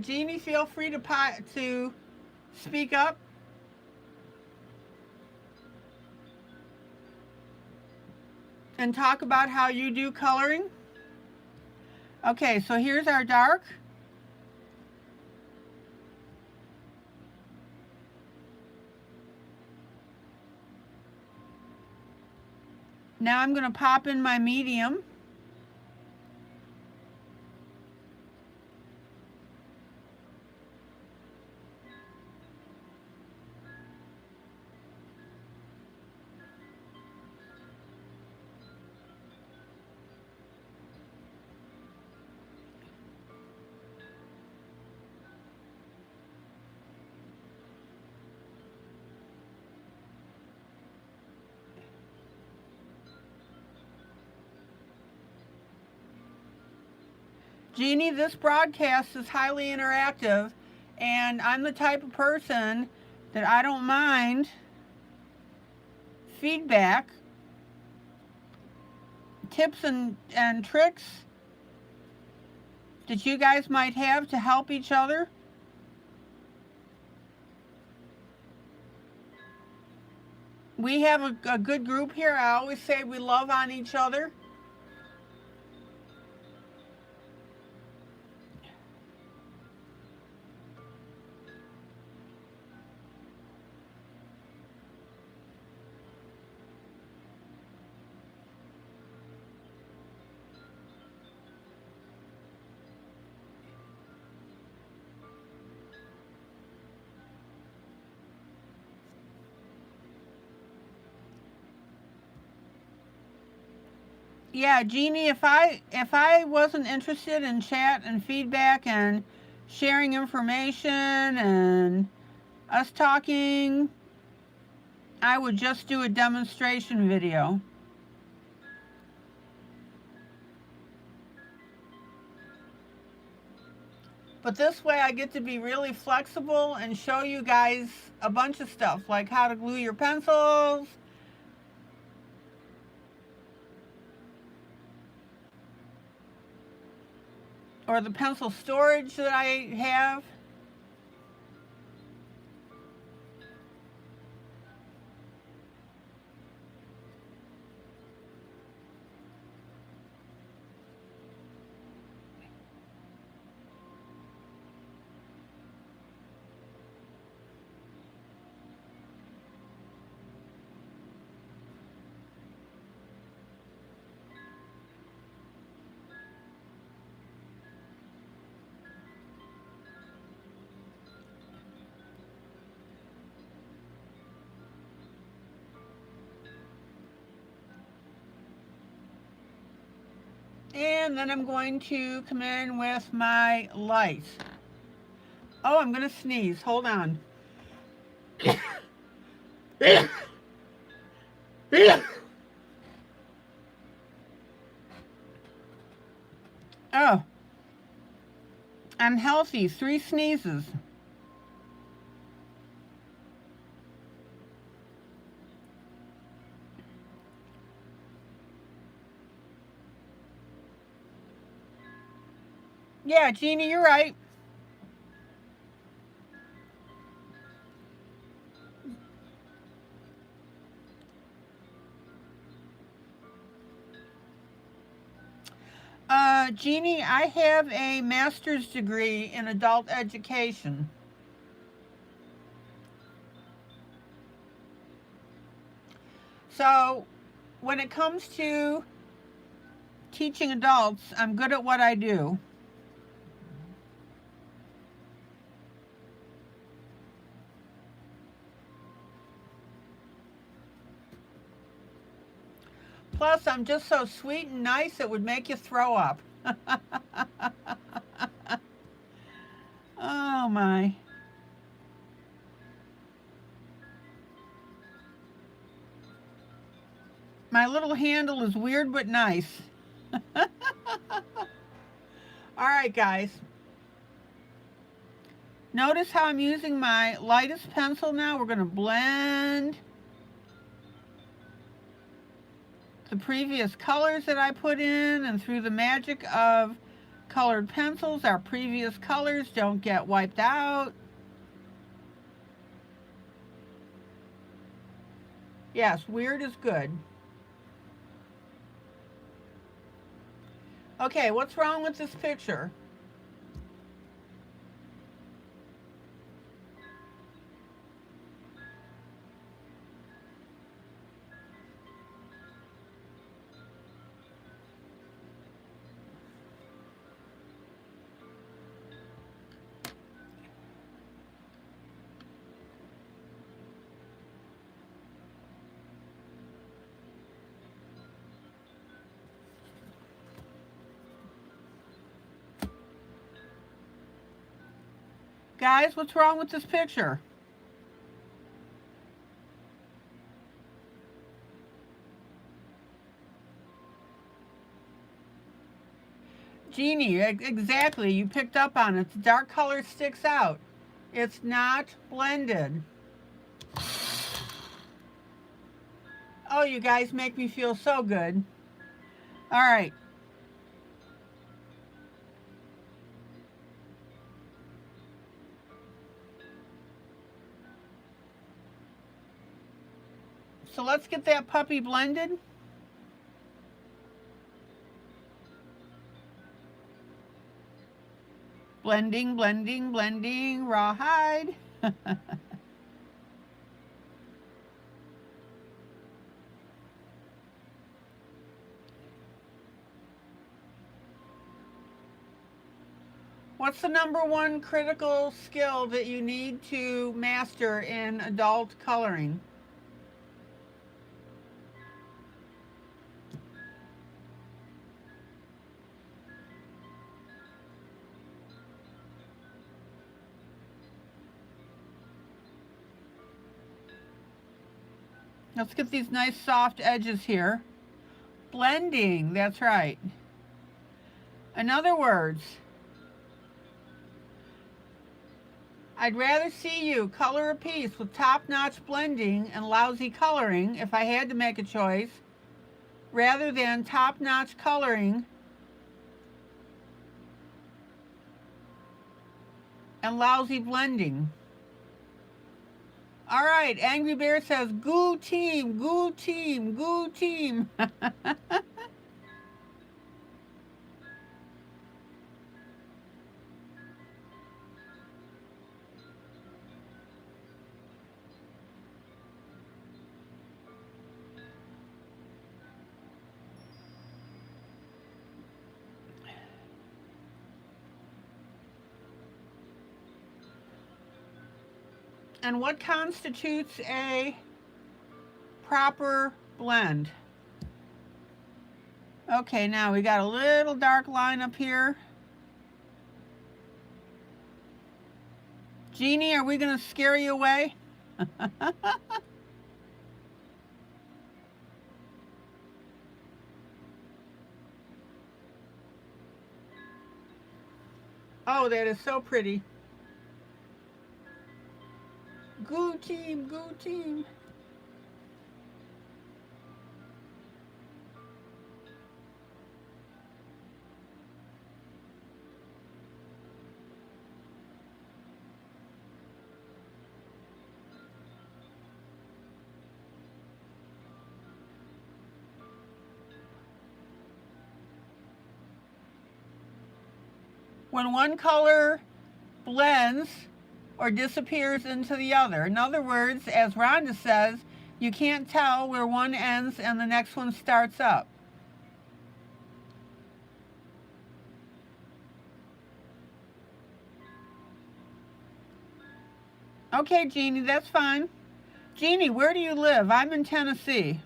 Jeannie, feel free to speak up. And talk about how you do coloring. Okay, so here's our dark. Now I'm going to pop in my medium. Jeannie, this broadcast is highly interactive, and I'm the type of person that I don't mind feedback, tips and tricks that you guys might have to help each other. We have a good group here. I always say we love on each other. Yeah, Jeannie, if I wasn't interested in chat and feedback and sharing information and us talking, I would just do a demonstration video. But this way I get to be really flexible and show you guys a bunch of stuff, like how to glue your pencils, or the pencil storage that I have. And then I'm going to come in with my light. Oh, I'm going to sneeze. Hold on. Okay, Oh, I'm healthy. 3 sneezes. Yeah, Jeannie, you're right. Jeannie, I have a master's degree in adult education. So when it comes to teaching adults, I'm good at what I do. Plus, I'm just so sweet and nice it would make you throw up. Oh my. My little handle is weird but nice. All right, guys. Notice how I'm using my lightest pencil now. We're going to blend the previous colors that I put in, and through the magic of colored pencils, our previous colors don't get wiped out. Yes, weird is good. Okay, what's wrong with this picture? Guys, what's wrong with this picture? Jeannie, exactly. You picked up on it. The dark color sticks out. It's not blended. Oh, you guys make me feel so good. All right. So let's get that puppy blended. Blending, blending, blending, rawhide. What's the #1 critical skill that you need to master in adult coloring? Let's get these nice soft edges here. Blending, that's right. In other words, I'd rather see you color a piece with top-notch blending and lousy coloring, if I had to make a choice, rather than top-notch coloring and lousy blending. All right, Angry Bear says, goo team, goo team, goo team. And what constitutes a proper blend? Okay, now we got a little dark line up here. Jeannie, are we going to scare you away? Oh, that is so pretty. Goo team, goo team. When one color blends or disappears into the other. In other words, as Rhonda says, you can't tell where one ends and the next one starts up. Okay, Jeannie, that's fine. Jeannie, where do you live? I'm in Tennessee.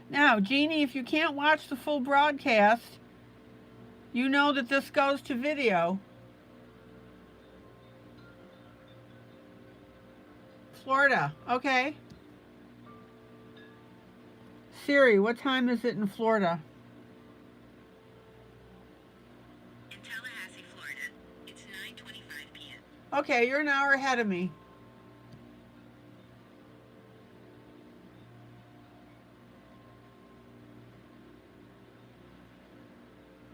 Now, Jeannie, if you can't watch the full broadcast, you know that this goes to video. Florida, okay. Siri, what time is it in Florida? In Tallahassee, Florida, it's 9:25 p.m. Okay, you're an hour ahead of me.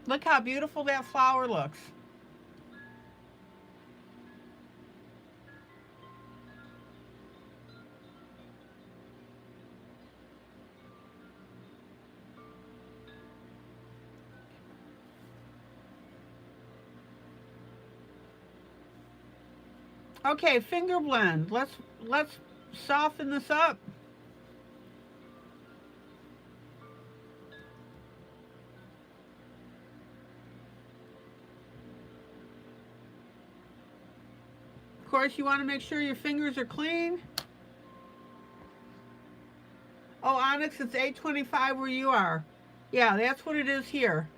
Look how beautiful that flower looks. Okay, finger blend. Let's soften this up. Of course, you want to make sure your fingers are clean. Oh, Onyx, it's 8:25 where you are. Yeah, that's what it is here.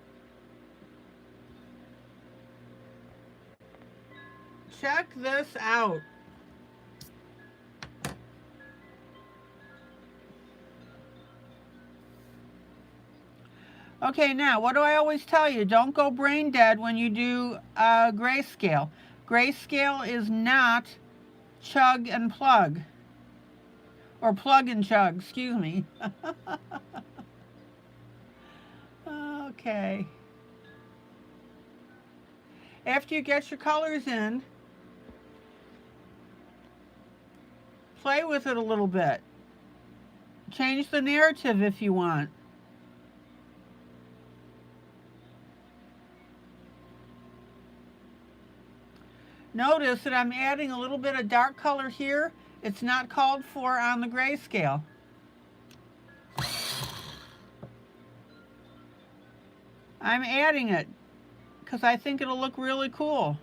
Check this out. Okay, now, what do I always tell you? Don't go brain dead when you do grayscale. Grayscale is not chug and plug. Or plug and chug, excuse me. Okay. After you get your colors in, play with it a little bit. Change the narrative if you want. Notice that I'm adding a little bit of dark color here. It's not called for on the grayscale. I'm adding it because I think it'll look really cool.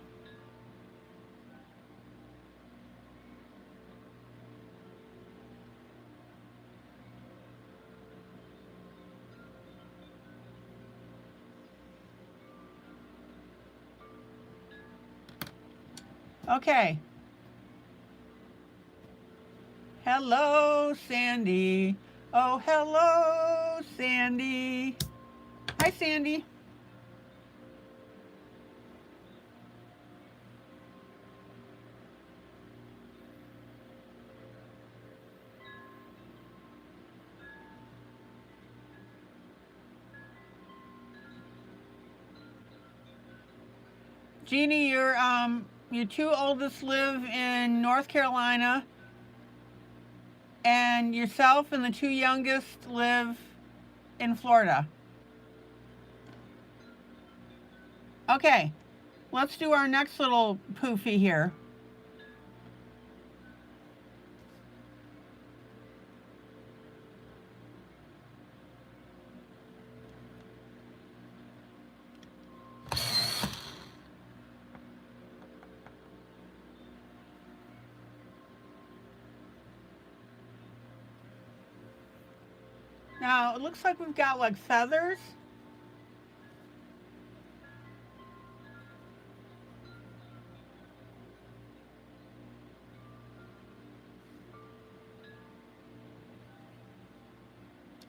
Okay. Hello, Sandy. Oh, hello, Sandy. Hi, Sandy. Jeannie, your two oldest live in North Carolina, and yourself and the two youngest live in Florida. Okay, let's do our next little poofy here. Now, it looks like we've got like feathers.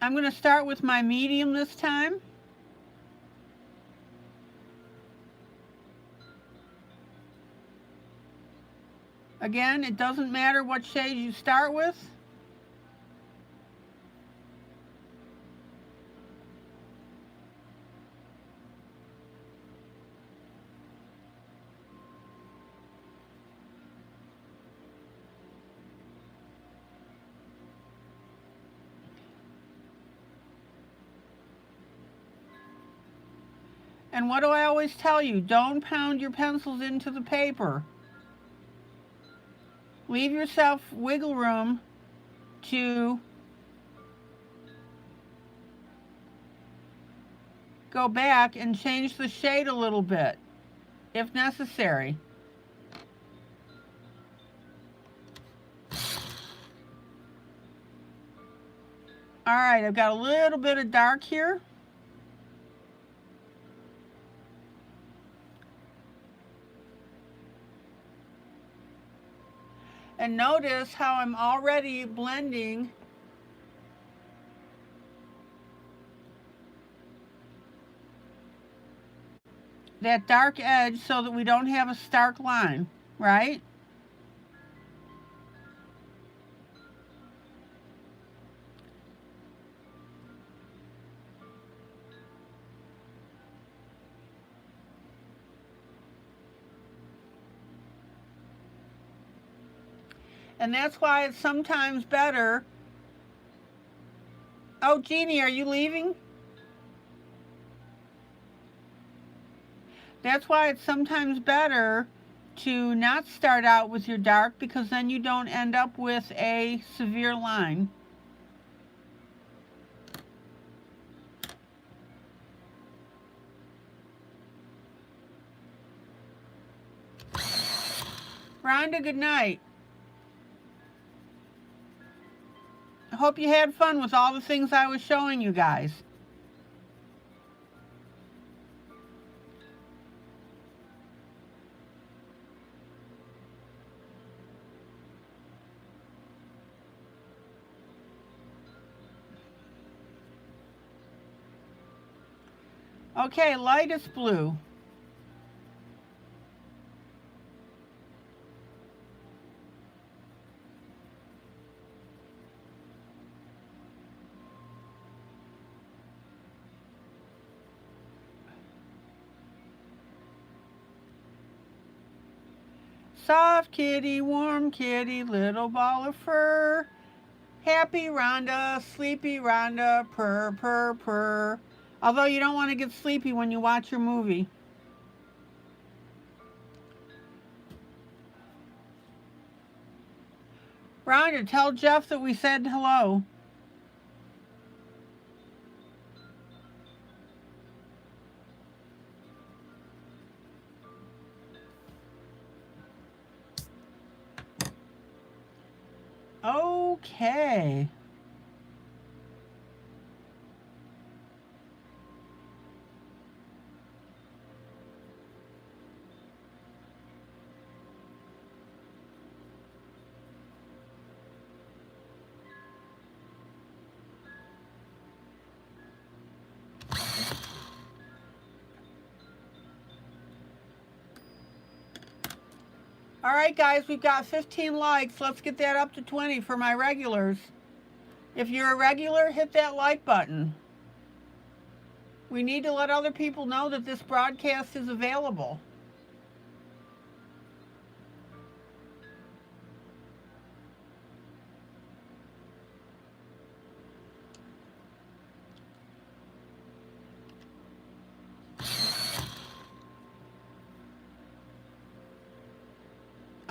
I'm going to start with my medium this time. Again, it doesn't matter what shade you start with. And what do I always tell you? Don't pound your pencils into the paper. Leave yourself wiggle room to go back and change the shade a little bit, if necessary. All right, I've got a little bit of dark here. And notice how I'm already blending that dark edge so that we don't have a stark line, right? And that's why it's sometimes better. Oh, Jeannie, are you leaving? That's why it's sometimes better to not start out with your dark, because then you don't end up with a severe line. Rhonda, good night. I hope you had fun with all the things I was showing you guys. Okay, lightest blue. Soft kitty, warm kitty, little ball of fur. Happy Rhonda, sleepy Rhonda, purr, purr, purr. Although you don't want to get sleepy when you watch your movie. Rhonda, tell Jeff that we said hello. Okay. All right, guys, we've got 15 likes. Let's get that up to 20 for my regulars. If you're a regular, hit that like button. We need to let other people know that this broadcast is available.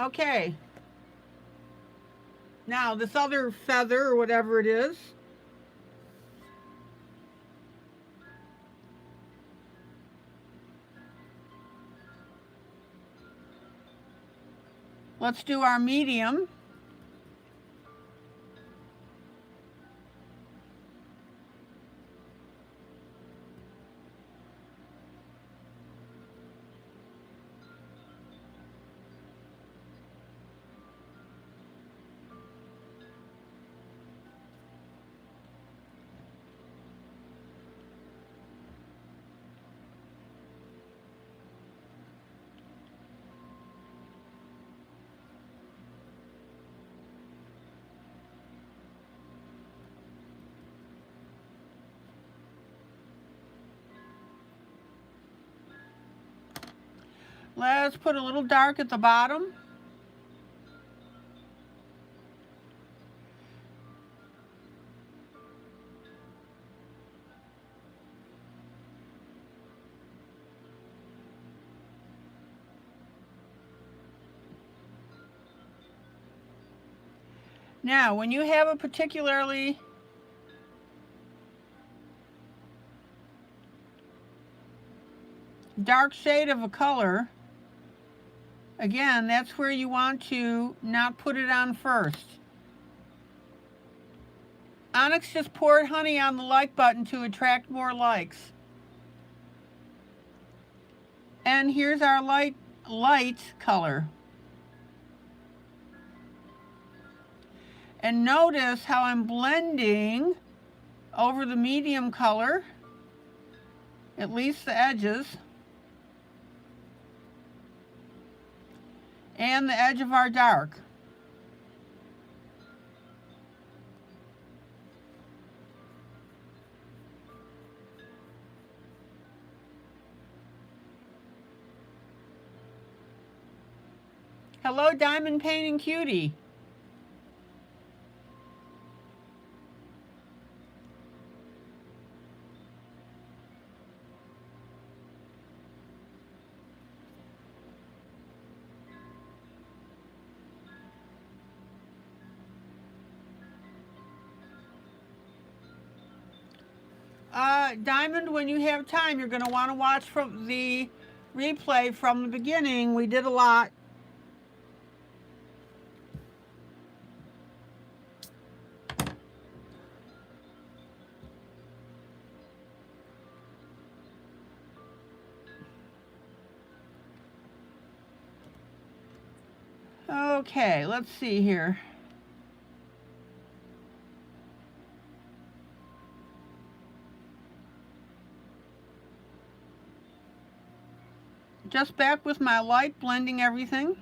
Okay. Now, this other feather, or whatever it is, let's do our medium. Let's put a little dark at the bottom. Now, when you have a particularly dark shade of a color, again, that's where you want to not put it on first. Onyx just poured honey on the like button to attract more likes. And here's our light color. And notice how I'm blending over the medium color, at least the edges, and the edge of our dark. Hello, Diamond Painting Cutie. Diamond, when you have time, you're going to want to watch from the replay from the beginning. We did a lot. Okay, let's see here. Just back with my light, blending everything.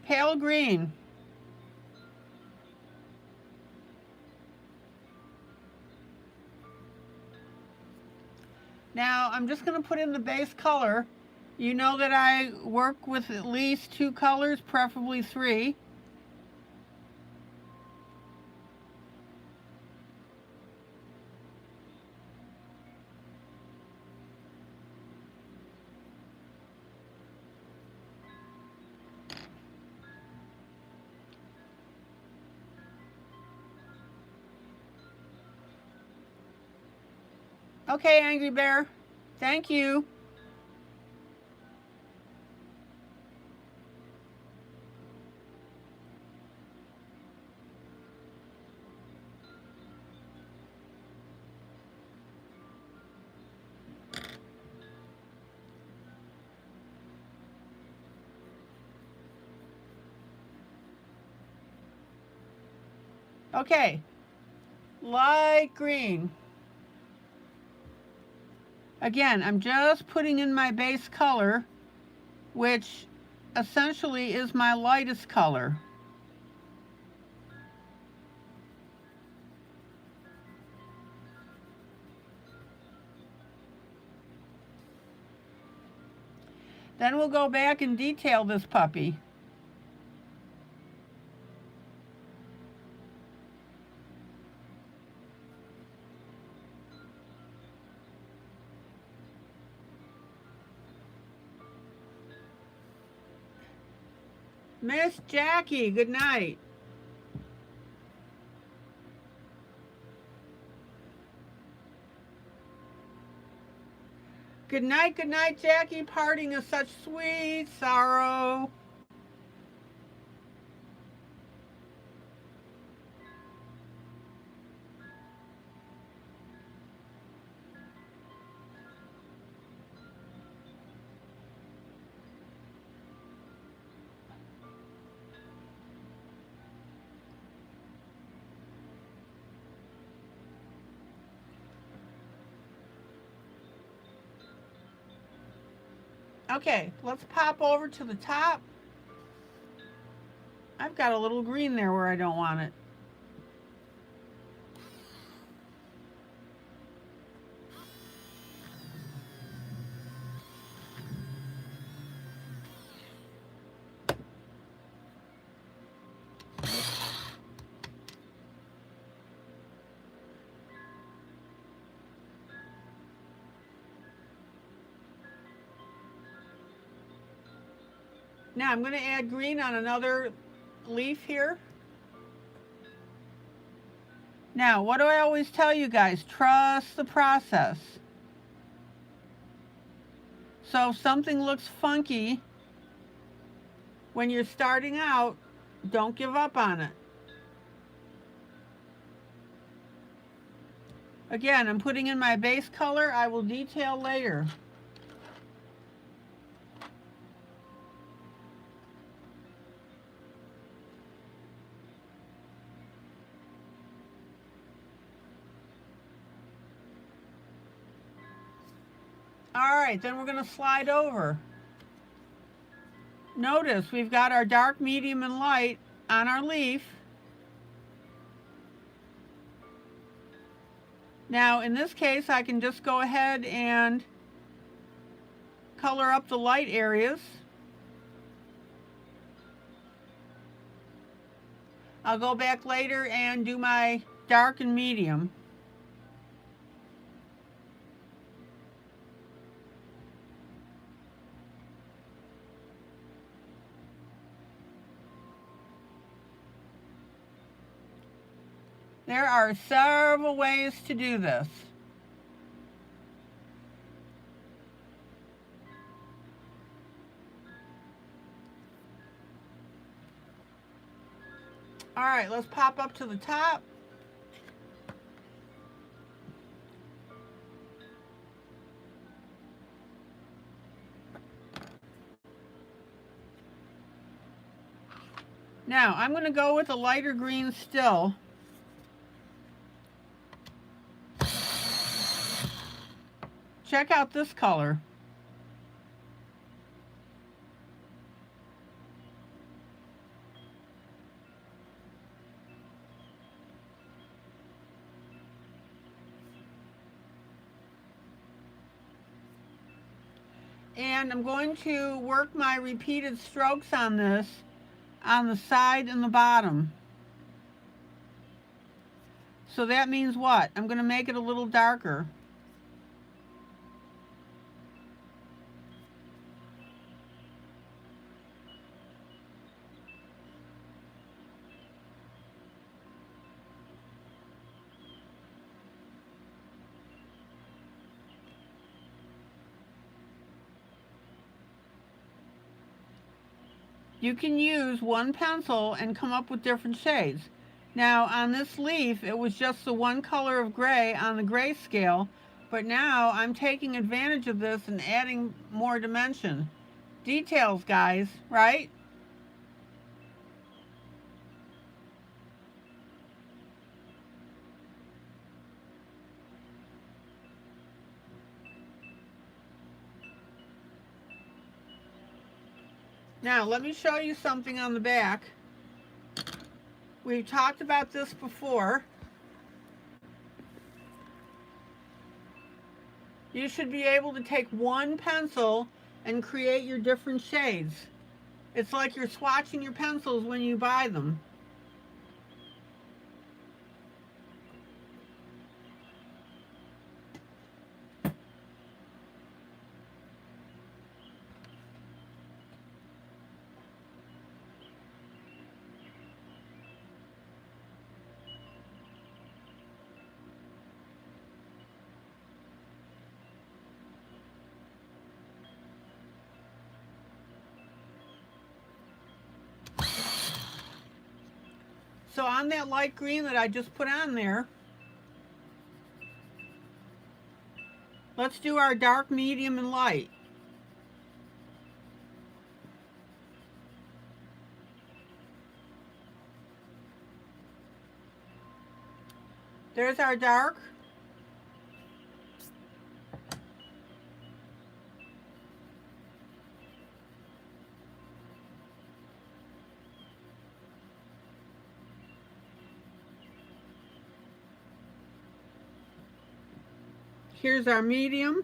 Pale green. Now I'm just going to put in the base color. You know that I work with at least 2 colors, preferably 3. Okay, Angry Bear. Thank you. Okay, light green. Again, I'm just putting in my base color, which essentially is my lightest color. Then we'll go back and detail this puppy. Miss Jackie, good night. Good night, Jackie. Parting is such sweet sorrow. Okay, let's pop over to the top. I've got a little green there where I don't want it. Now I'm going to add green on another leaf here. Now, what do I always tell you guys? Trust the process. So if something looks funky when you're starting out, don't give up on it. Again, I'm putting in my base color. I will detail later. All right, then we're going to slide over. Notice we've got our dark, medium, and light on our leaf. Now, in this case, I can just go ahead and color up the light areas. I'll go back later and do my dark and medium. There are several ways to do this. All right, let's pop up to the top. Now, I'm going to go with a lighter green still. Check out this color. And I'm going to work my repeated strokes on this on the side and the bottom. So that means what? I'm going to make it a little darker. You can use one pencil and come up with different shades. Now on this leaf, it was just the one color of gray on the grayscale, but now I'm taking advantage of this and adding more dimension. Details, guys, right? Now, let me show you something on the back. We've talked about this before. You should be able to take one pencil and create your different shades. It's like you're swatching your pencils when you buy them. So on that light green that I just put on there, let's do our dark, medium, and light. There's our dark. Here's our medium.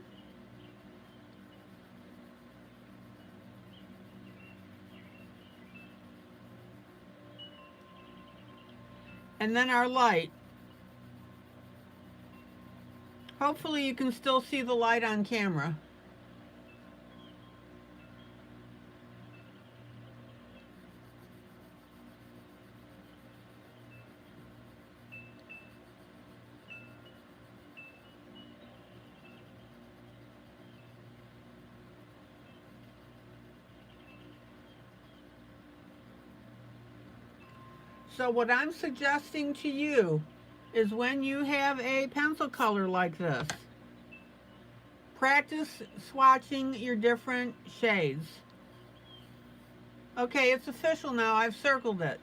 And then our light. Hopefully you can still see the light on camera. So what I'm suggesting to you is when you have a pencil color like this, practice swatching your different shades. Okay, it's official now. I've circled it.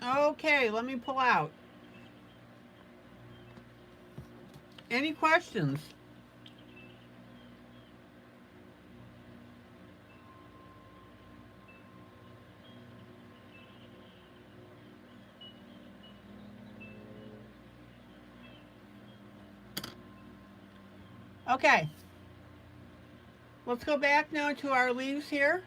Okay, let me pull out. Any questions? Okay. Let's go back now to our leaves here.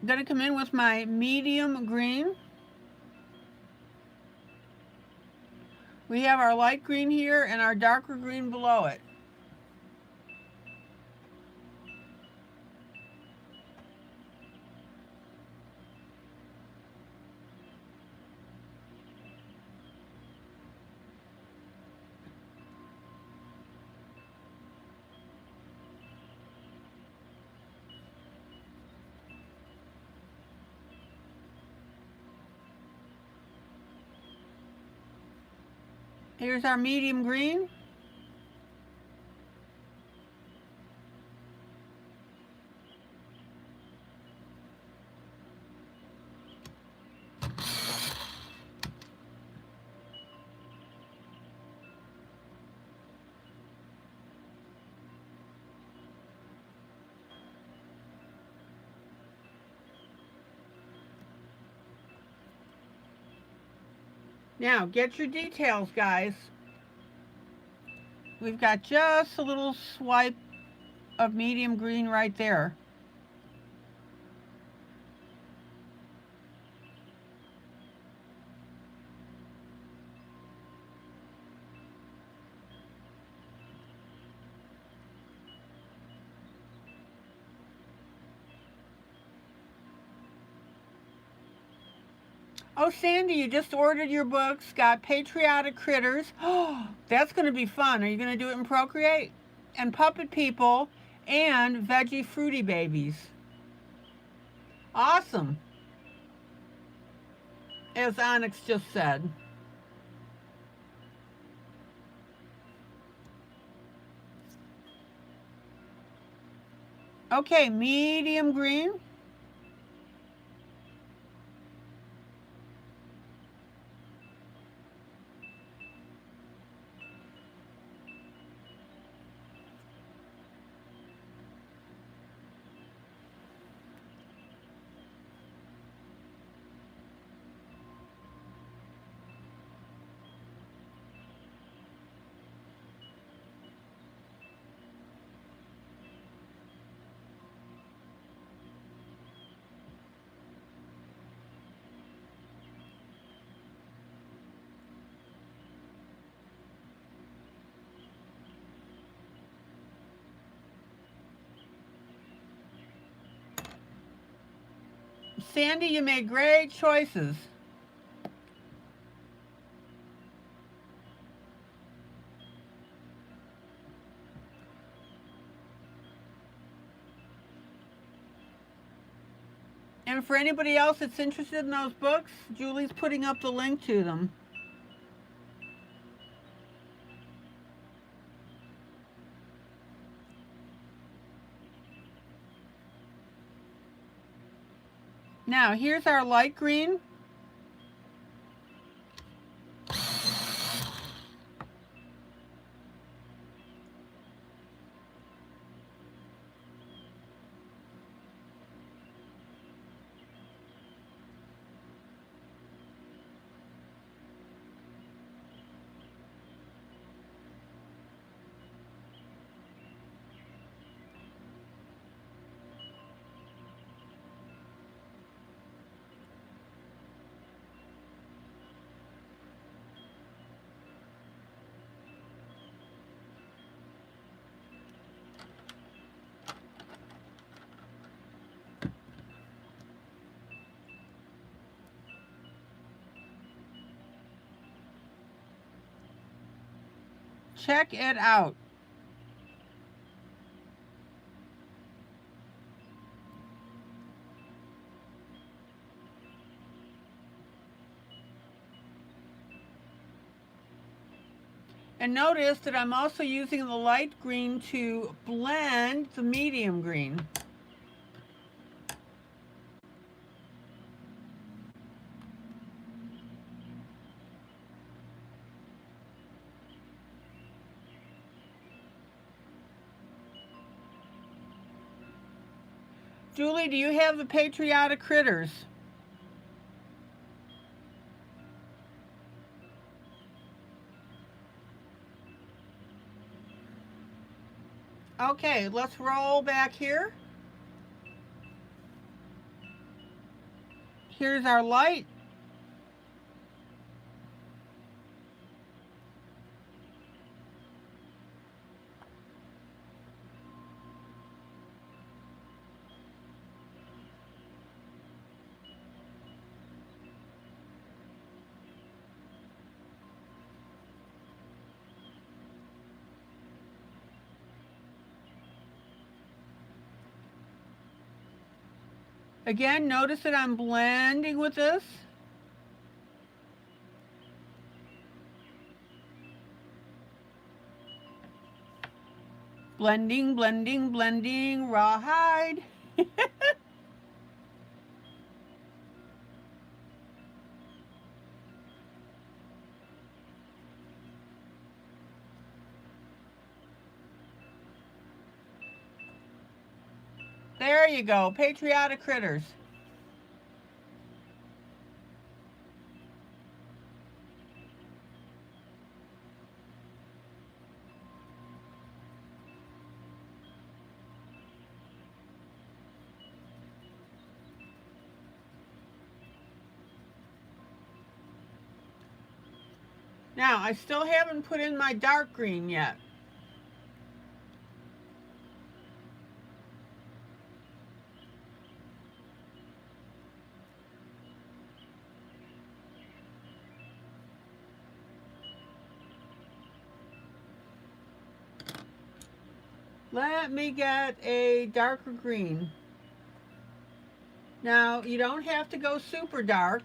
I'm going to come in with my medium green. We have our light green here and our darker green below it. Here's our medium green. Now, get your details, guys. We've got just a little swipe of medium green right there. Oh, Sandy, you just ordered your books, got Patriotic Critters. Oh, that's going to be fun. Are you going to do it in Procreate? And Puppet People and Veggie Fruity Babies. Awesome. As Onyx just said. Okay, medium green. Sandy, you made great choices. And for anybody else that's interested in those books, Julie's putting up the link to them. Now, here's our light green. Check it out. And notice that I'm also using the light green to blend the medium green. Julie, do you have the patriotic critters? Okay, let's roll back here. Here's our light. Again, notice that I'm blending with this. Blending, blending, blending, rawhide. There you go, patriotic critters. Now, I still haven't put in my dark green yet. Let me get a darker green. Now, you don't have to go super dark.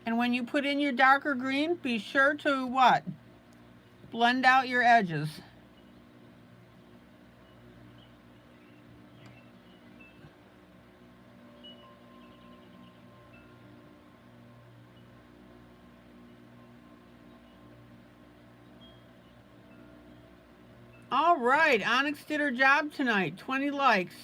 And when you put in your darker green, be sure to what? Blend out your edges. All right, Onyx did her job tonight. 20 likes.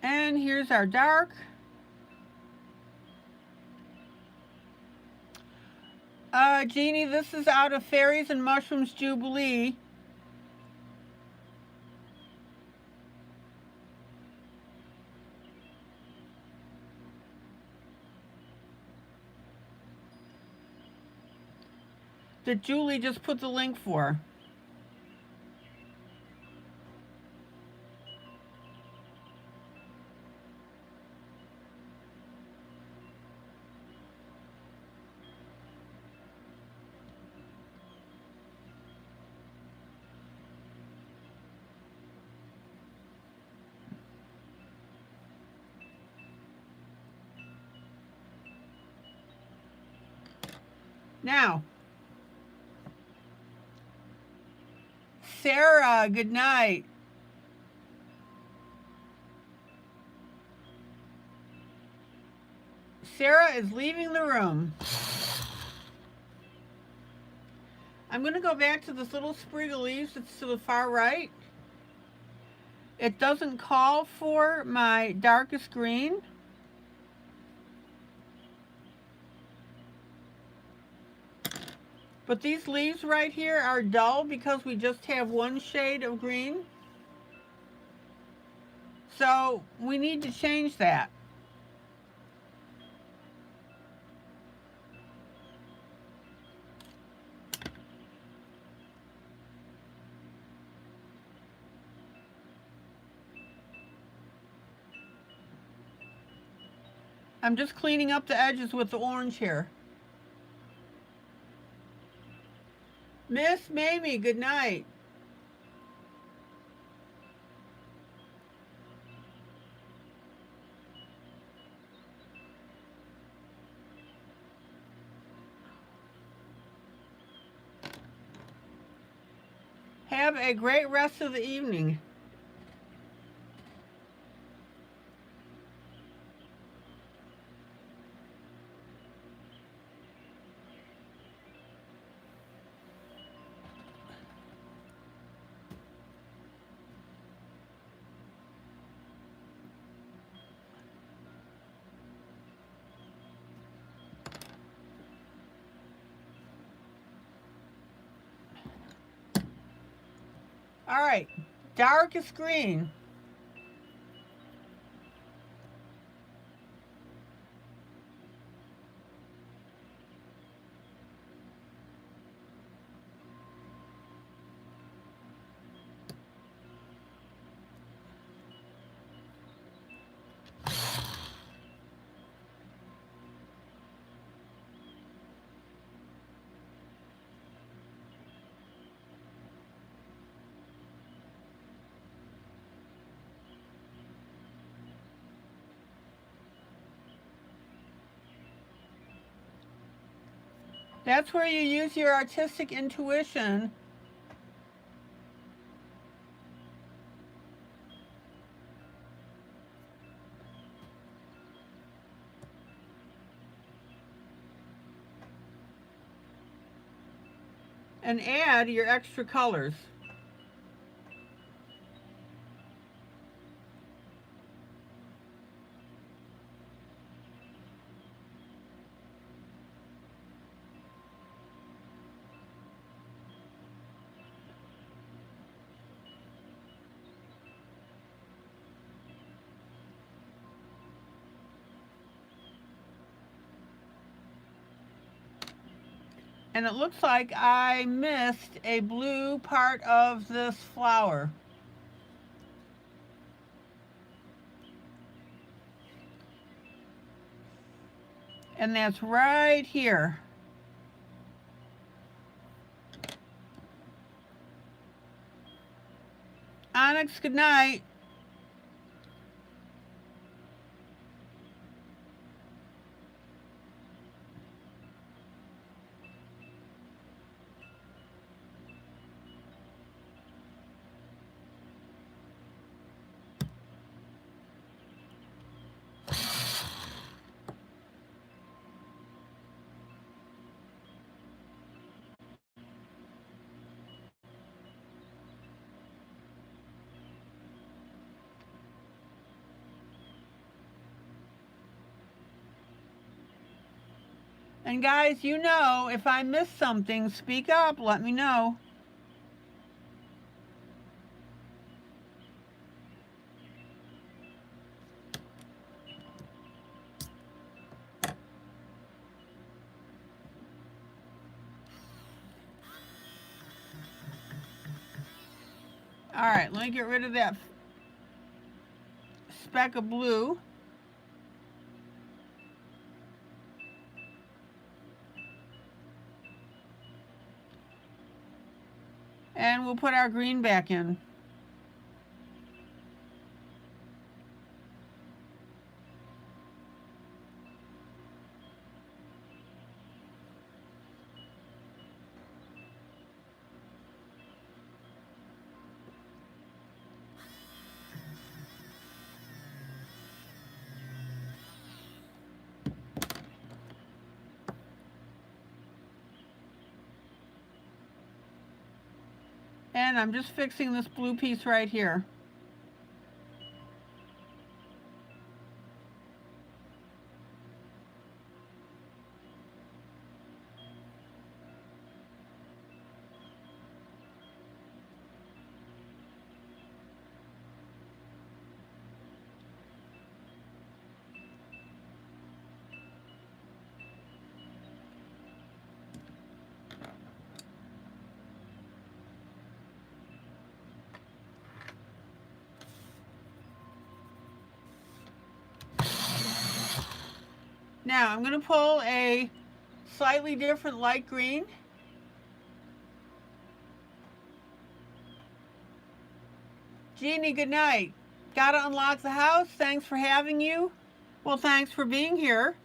And here's our dark. Jeannie, this is out of Fairies and Mushrooms Jubilee. That Julie just put the link for. Now, Sarah, good night. Sarah is leaving the room. I'm going to go back to this little sprig of leaves that's to the far right. It doesn't call for my darkest green. But these leaves right here are dull because we just have one shade of green. So we need to change that. I'm just cleaning up the edges with the orange here. Miss Mamie, good night. Have a great rest of the evening. All right, darkest green. That's where you use your artistic intuition and add your extra colors. And it looks like I missed a blue part of this flower. And that's right here. Onyx, good night. And guys, you know, if I miss something, speak up, let me know. All right, let me get rid of that speck of blue. And we'll put our green back in. And I'm just fixing this blue piece right here. Now I'm going to pull a slightly different light green. Jeannie, good night. Gotta unlock the house. Thanks for having you. Well, thanks for being here.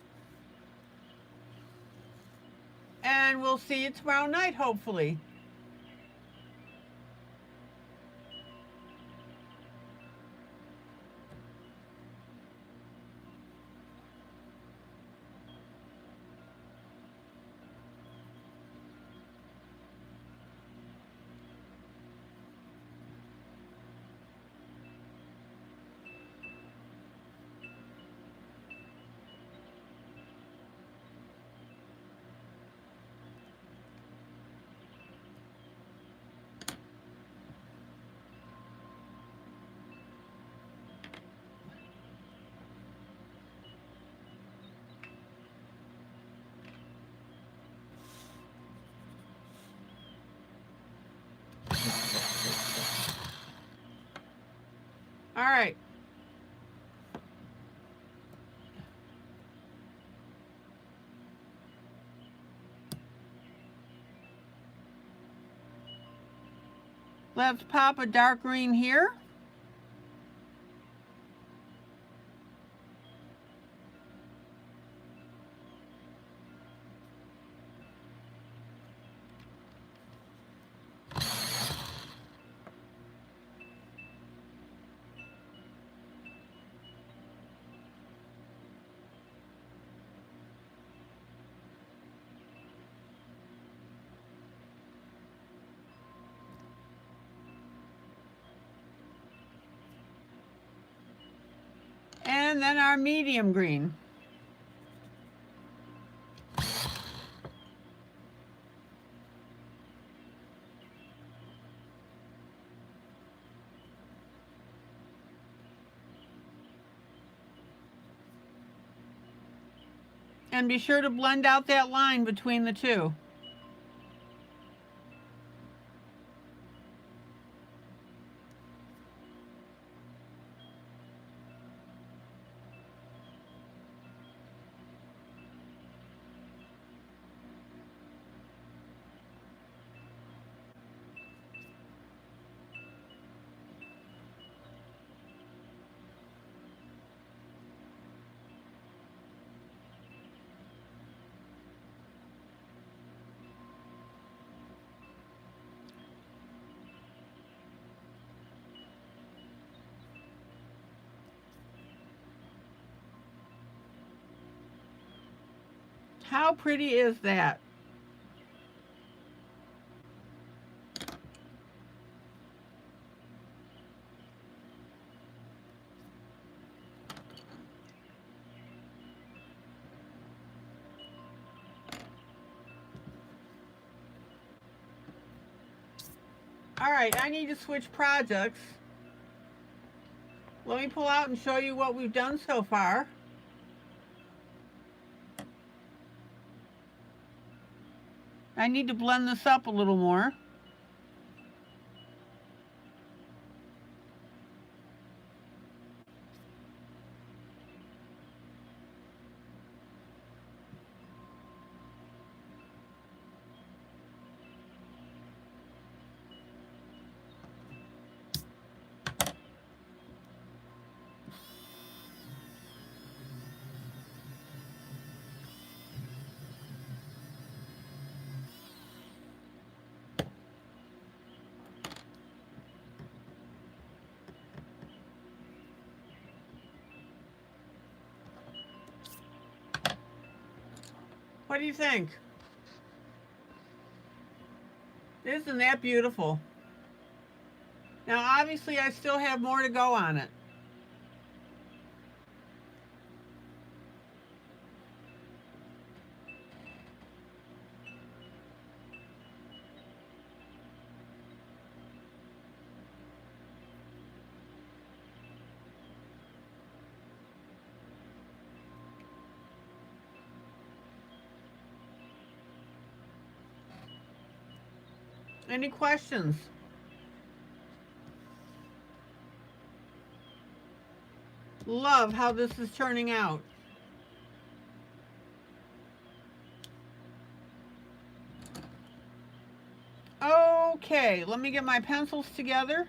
And we'll see you tomorrow night, hopefully. All right. Let's pop a dark green here. And then our medium green. And be sure to blend out that line between the two. How pretty is that? All right, I need to switch projects. Let me pull out and show you what we've done so far. I need to blend this up a little more. What do you think? Isn't that beautiful? Now, obviously, I still have more to go on it. Any questions? Love how this is turning out. Okay, let me get my pencils together.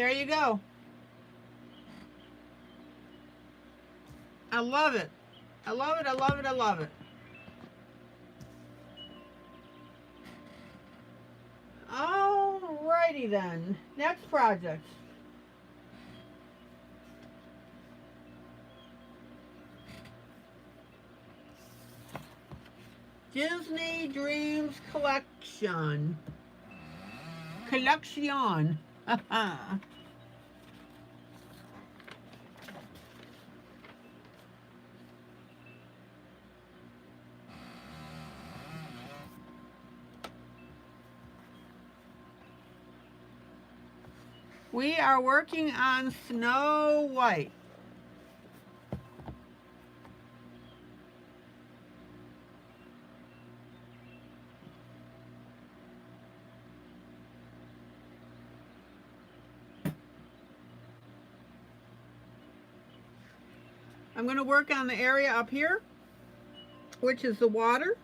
There you go. I love it. I love it, I love it, I love it. Alrighty then. Next project. Disney Dreams Collection. Collection. We are working on Snow White. I'm going to work on the area up here, which is the water.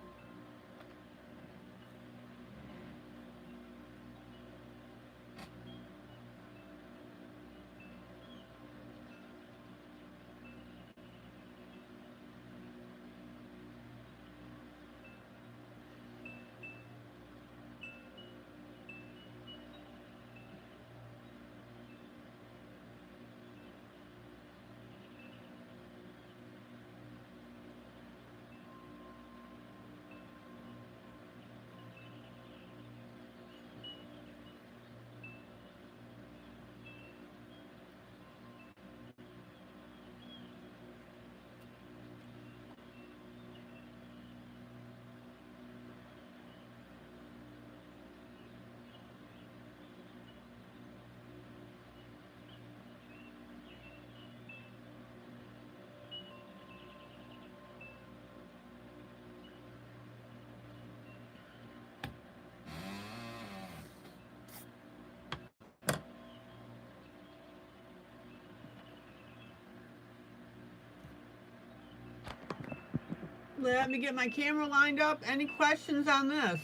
Let me get my camera lined up. Any questions on this?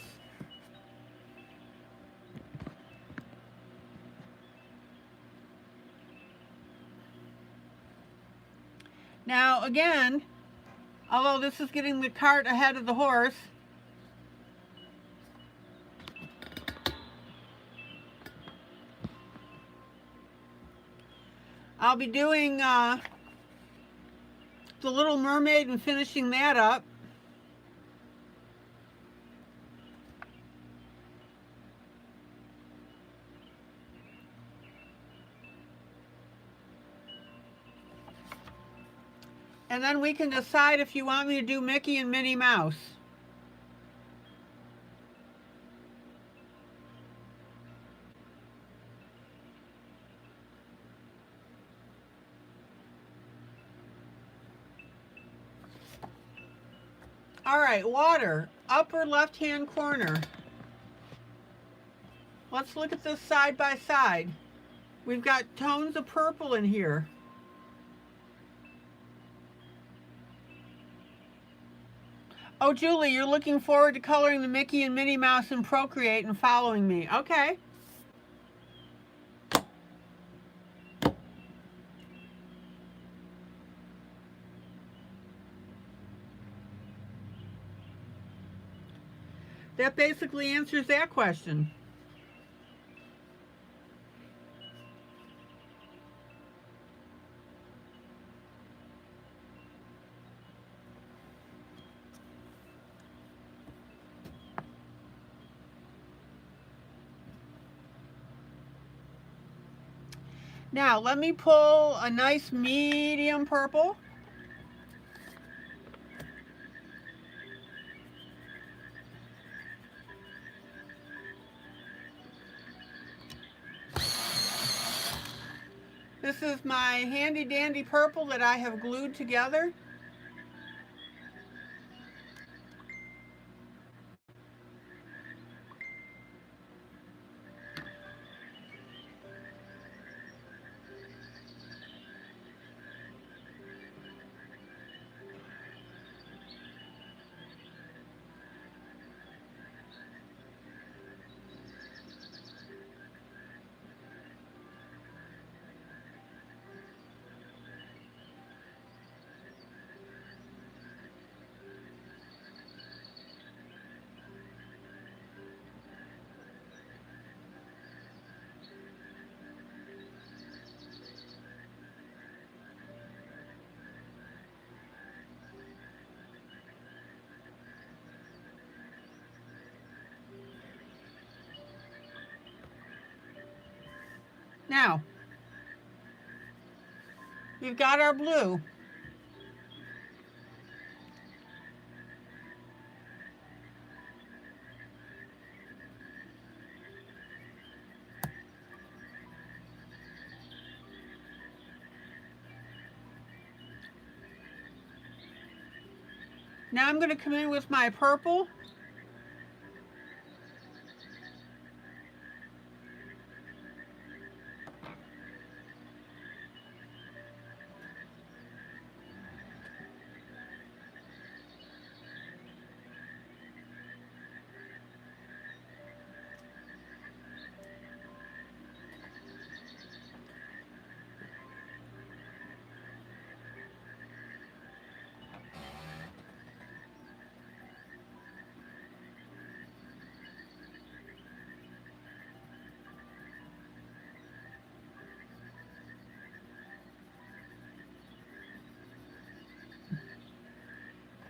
Now, again, although this is getting the cart ahead of the horse, I'll be doing The Little Mermaid and finishing that up. And then we can decide if you want me to do Mickey and Minnie Mouse. All right, water, upper left-hand corner. Let's look at this side by side. We've got tones of purple in here. Oh, Julie, you're looking forward to coloring the Mickey and Minnie Mouse in Procreate and following me. Okay. That basically answers that question. Now, let me pull a nice medium purple. This is my handy dandy purple that I have glued together. Now, we've got our blue. Now I'm going to come in with my purple.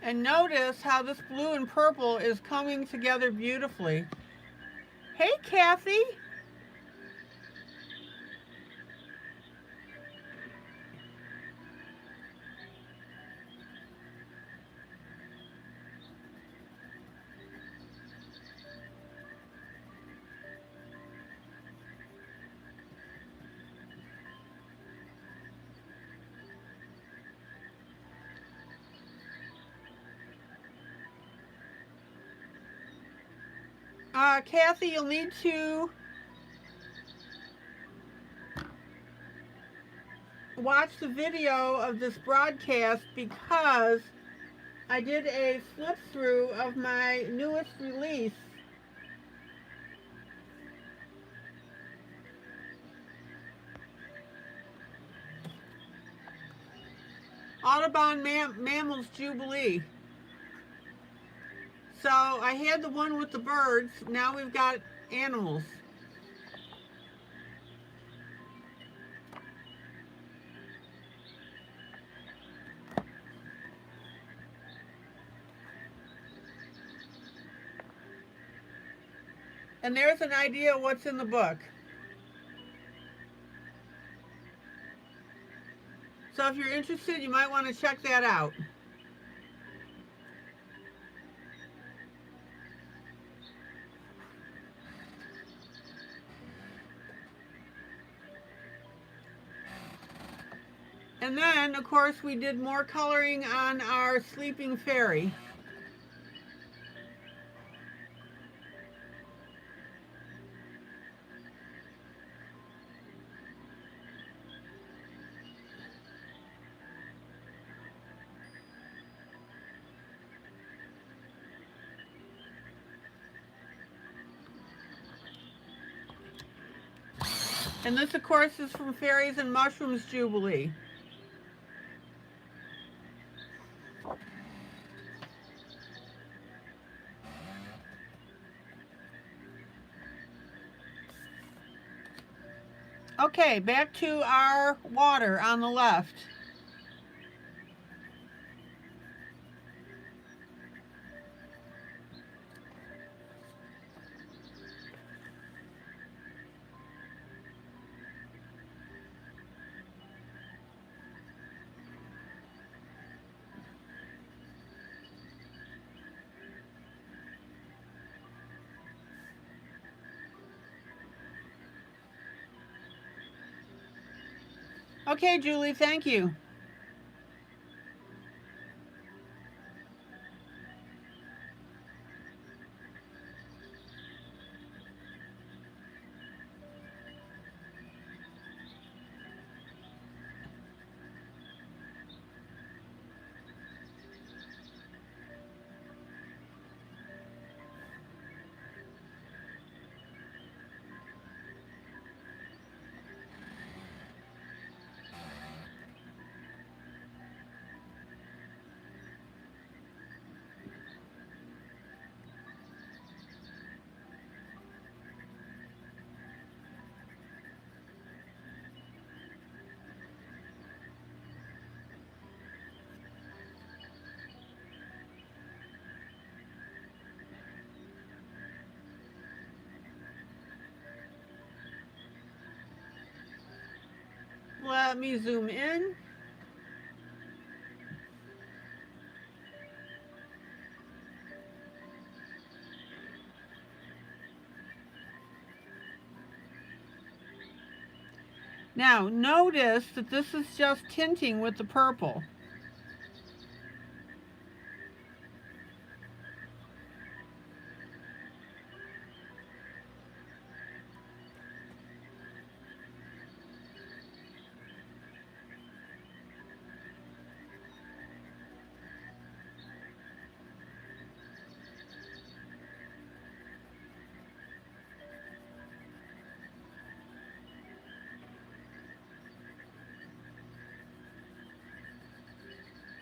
And notice how this blue and purple is coming together beautifully. Hey, Kathy. Kathy, you'll need to watch the video of this broadcast because I did a flip through of my newest release, Audubon Mammals Jubilee. So I had the one with the birds. Now we've got animals. And there's an idea of what's in the book. So if you're interested, you might want to check that out. And then, of course, we did more coloring on our sleeping fairy. And this, of course, is from Fairies and Mushrooms Jubilee. Okay, back to our water on the left. Okay, Julie, thank you. Let me zoom in. Now, notice that this is just tinting with the purple.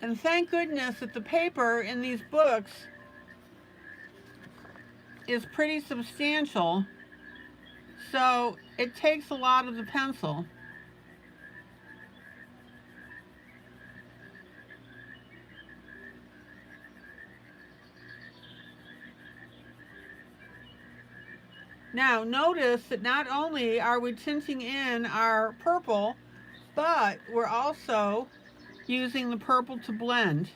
And thank goodness that the paper in these books is pretty substantial, so it takes a lot of the pencil. Now notice that not only are we tinting in our purple, but we're also using the purple to blend.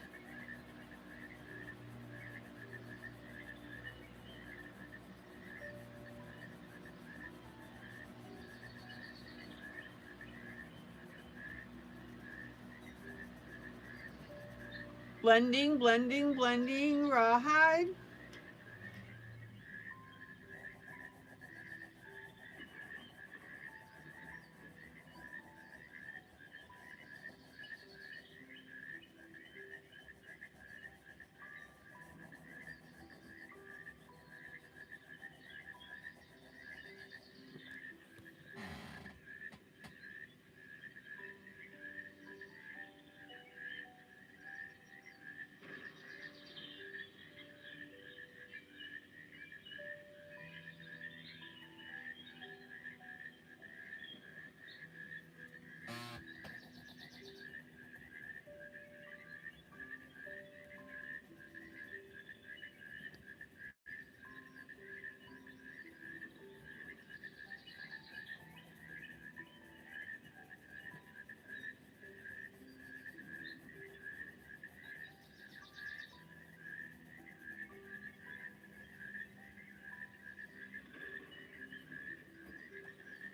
Blending, blending, blending, rawhide.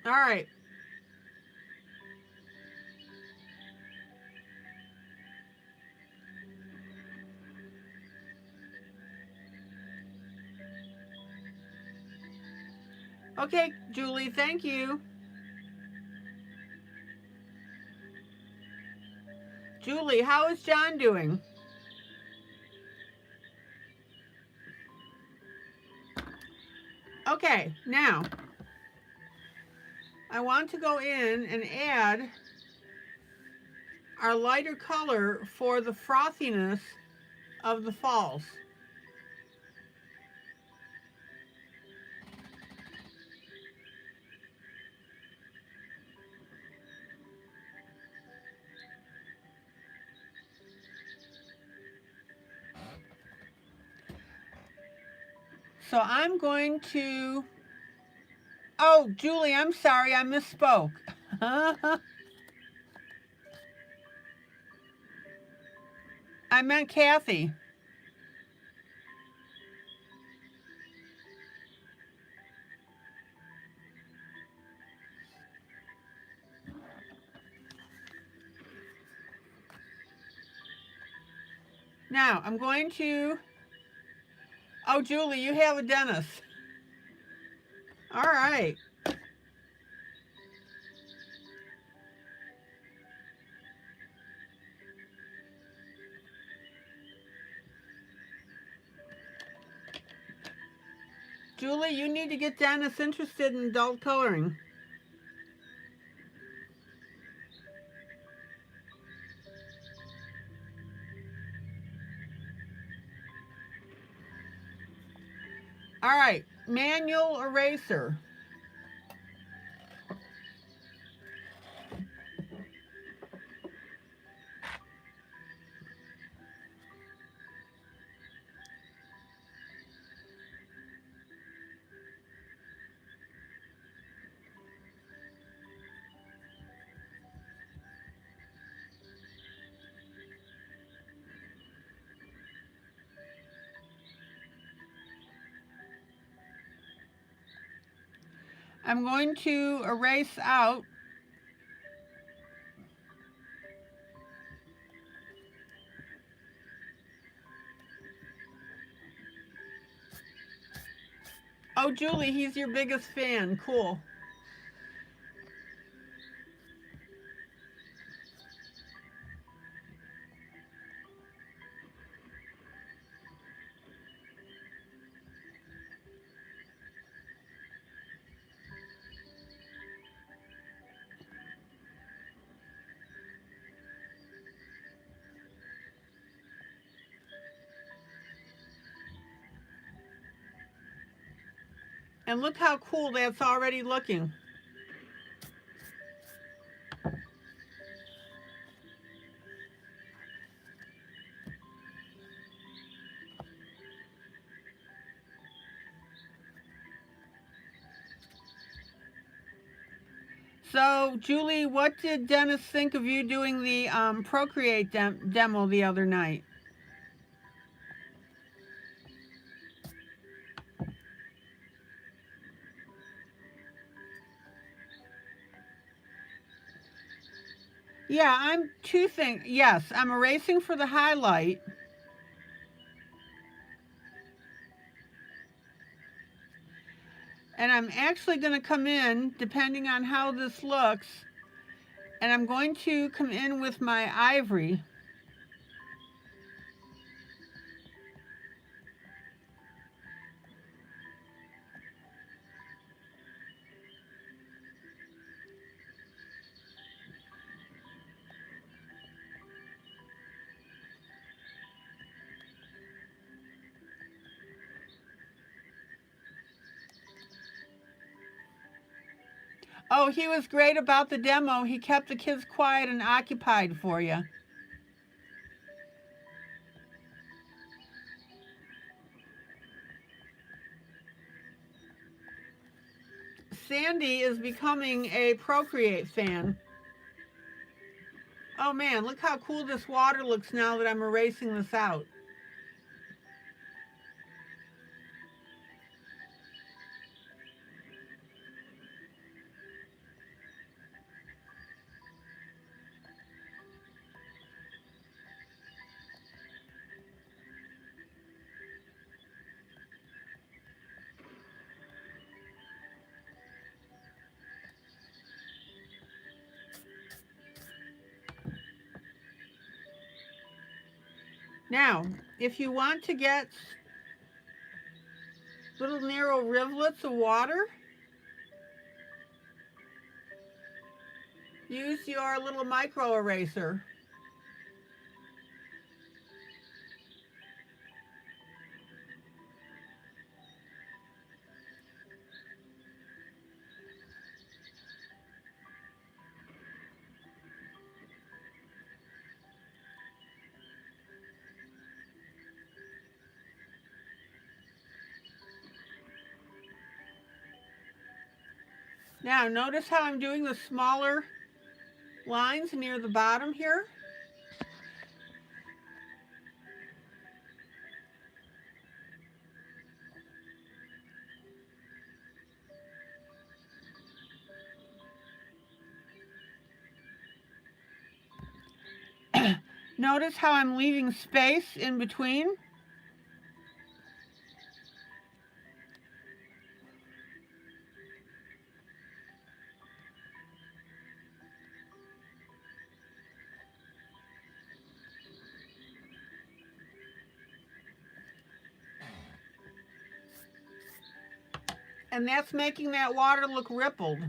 All right. Okay, Julie, thank you. Julie, how is John doing? Okay, now I want to go in and add our lighter color for the frothiness of the falls. So I'm going to, oh, Julie, I'm sorry, I misspoke. I meant Kathy. Now I'm going to, oh, Julie, you have a dentist. All right. Julie, you need to get dentists interested in adult coloring. All right, manual eraser. I'm going to erase out oh, Julie, he's your biggest fan. Cool. And look how cool that's already looking. So, Julie, what did Dennis think of you doing the Procreate demo the other night? Yeah, I'm two things. Yes, I'm erasing for the highlight. And I'm actually going to come in, depending on how this looks, and I'm going to come in with my ivory. Oh, he was great about the demo. He kept the kids quiet and occupied for you. Sandy is becoming a Procreate fan. Oh man, look how cool this water looks now that I'm erasing this out. Now, if you want to get little narrow rivulets of water, use your little micro eraser. Now, notice how I'm doing the smaller lines near the bottom here. Notice how I'm leaving space in between. And that's making that water look rippled.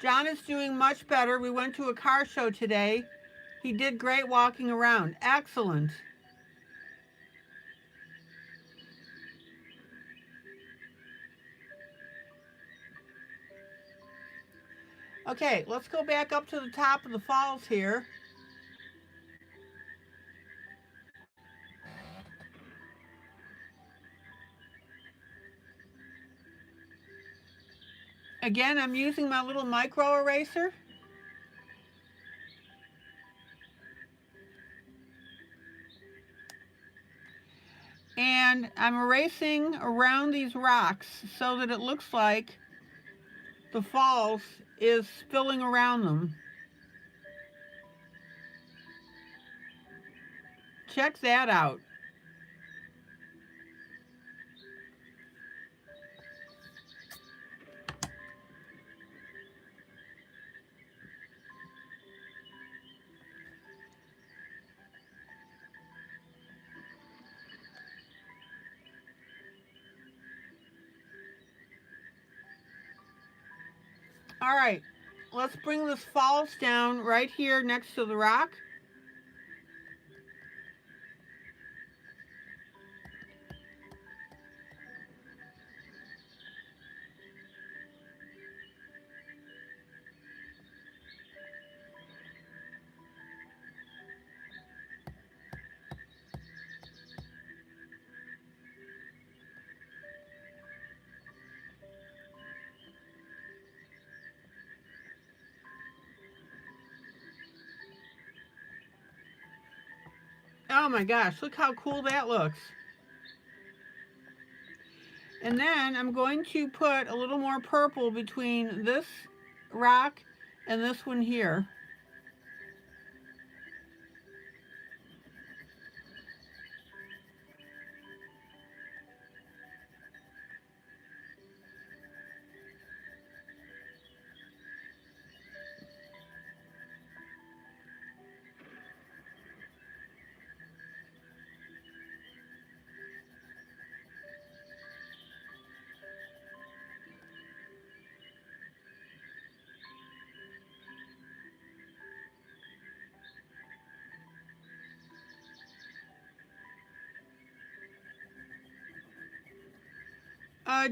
John is doing much better. We went to a car show today. He did great walking around. Excellent. Okay, let's go back up to the top of the falls here. Again, I'm using my little micro eraser. And I'm erasing around these rocks so that it looks like the falls is spilling around them. Check that out. All right, let's bring this falls down right here next to the rock. Oh my gosh, look how cool that looks. And then I'm going to put a little more purple between this rock and this one here.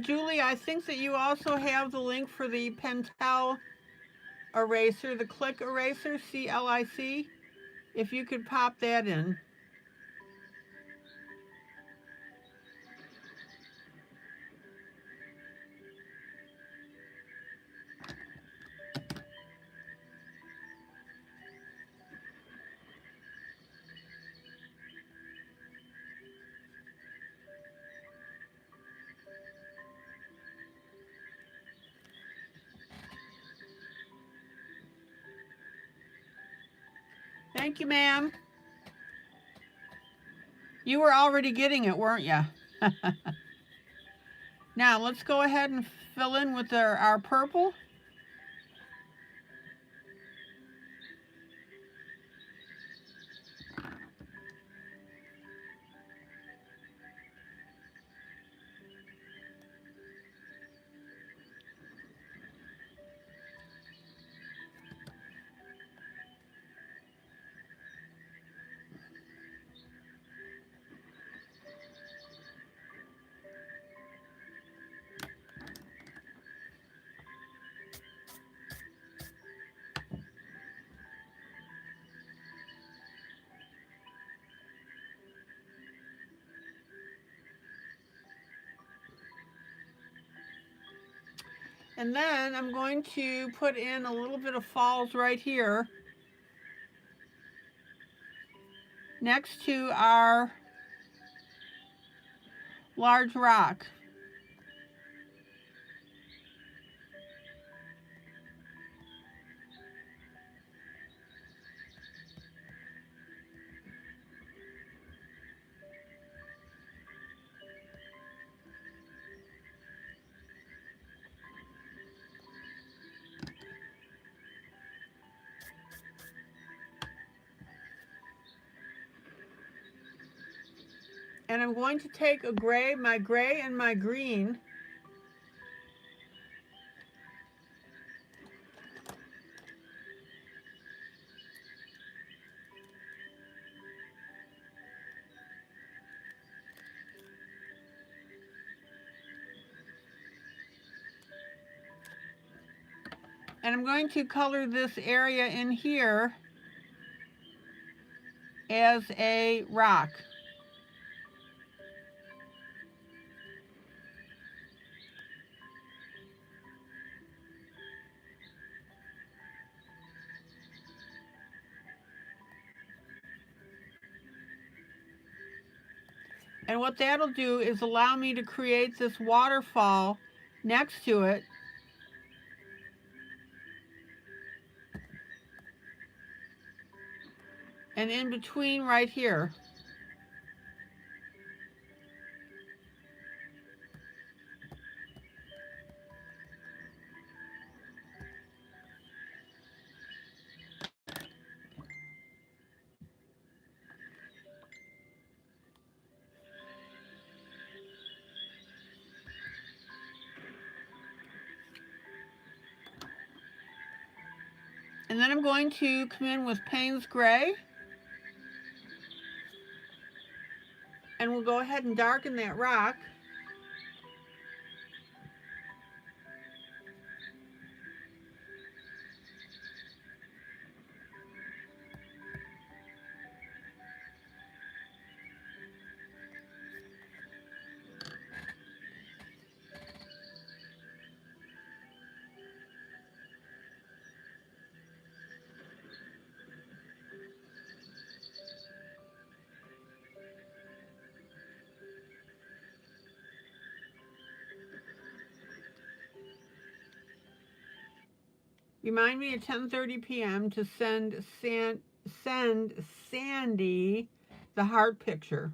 Julie, I think that you also have the link for the Pentel eraser, the click eraser, CLIC. If you could pop that in. Thank you, ma'am. You were already getting it, weren't you? Now, let's go ahead and fill in with our purple. And then I'm going to put in a little bit of falls right here next to our large rock. And I'm going to take my gray and my green, and I'm going to color this area in here as a rock. And what that'll do is allow me to create this waterfall next to it. And in between right here. And then I'm going to come in with Payne's Gray. And we'll go ahead and darken that rock. Remind me at 10:30 p.m. to send Sandy the heart picture.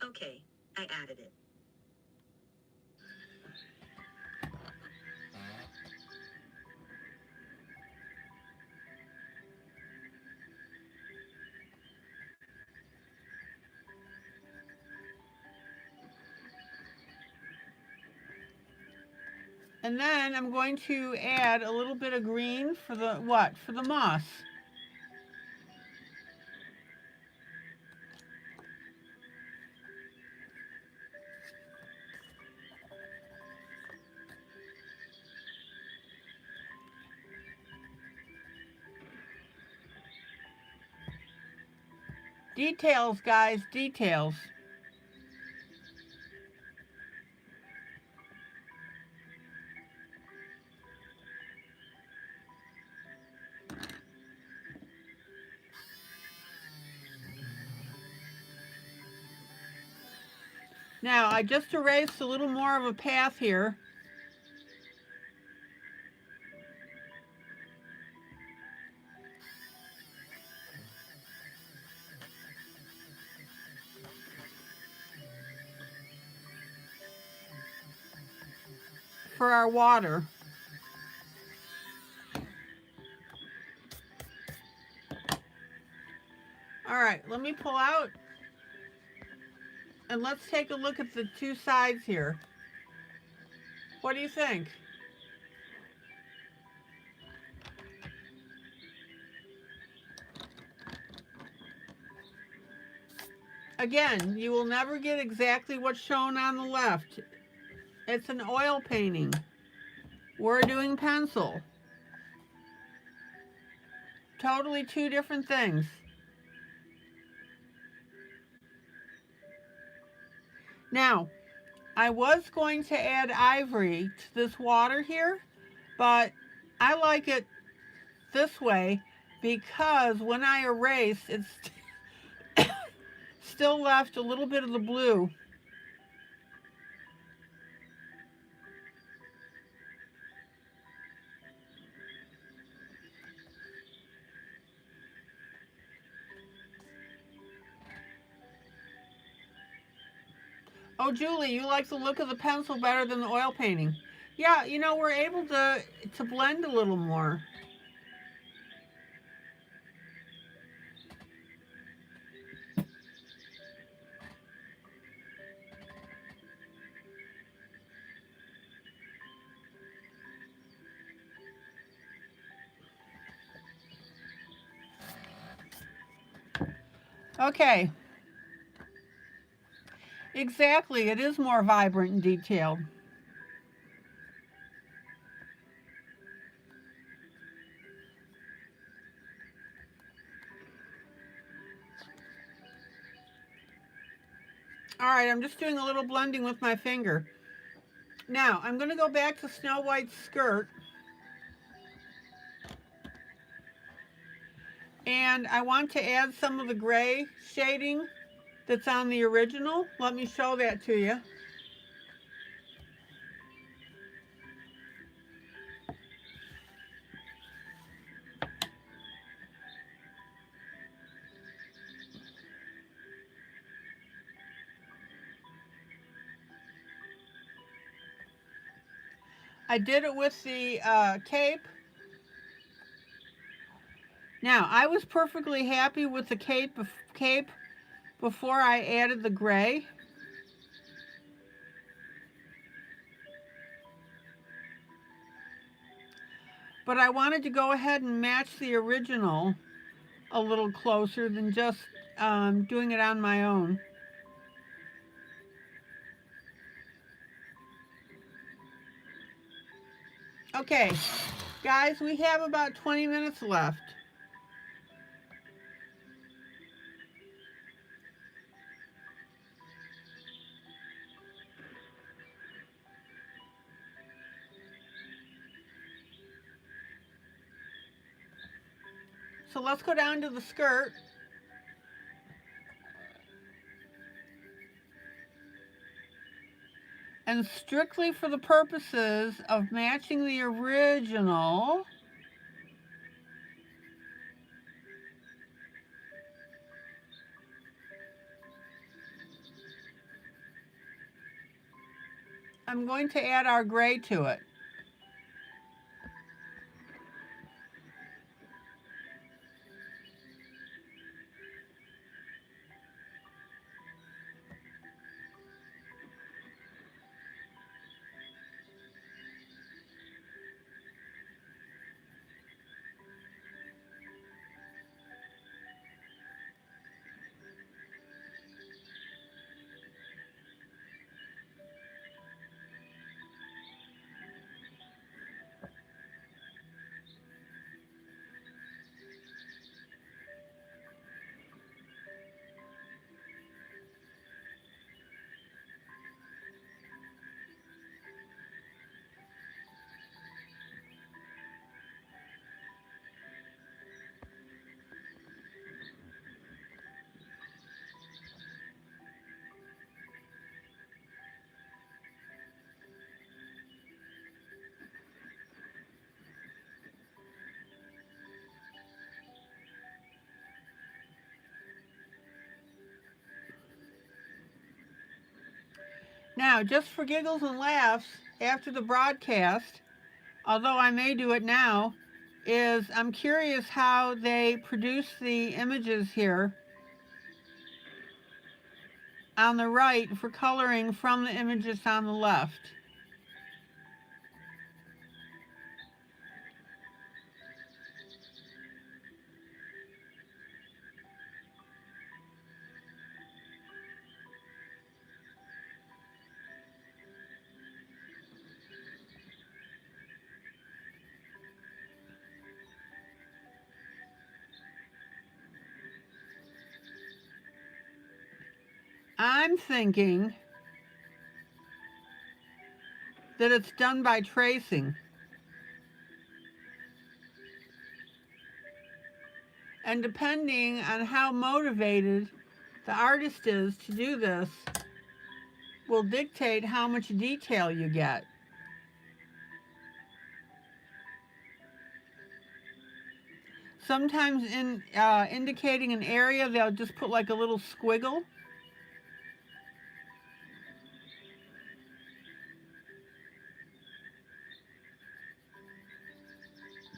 Okay, I added it. And then I'm going to add a little bit of green for the what? For the moss. Details, guys, details. Now, I just erased a little more of a path here. For our water. All right, let me pull out and let's take a look at the two sides here. What do you think? Again, you will never get exactly what's shown on the left. It's an oil painting. We're doing pencil. Totally two different things. Now, I was going to add ivory to this water here, but I like it this way because when I erase, it's still left a little bit of the blue. Oh, Julie, you like the look of the pencil better than the oil painting. Yeah, you know, we're able to blend a little more. Okay. Exactly, it is more vibrant and detailed. All right, I'm just doing a little blending with my finger. Now, I'm going to go back to Snow White's skirt. And I want to add some of the gray shading that's on the original. Let me show that to you. I did it with the cape. Now, I was perfectly happy with the cape before I added the gray. But I wanted to go ahead and match the original a little closer than just doing it on my own. Okay, guys, we have about 20 minutes left. So let's go down to the skirt. And strictly for the purposes of matching the original, I'm going to add our gray to it. Now, just for giggles and laughs, after the broadcast, although I may do it now, is I'm curious how they produce the images here on the right for coloring from the images on the left. I'm thinking that it's done by tracing. And depending on how motivated the artist is to do this will dictate how much detail you get. Sometimes in indicating an area, they'll just put like a little squiggle.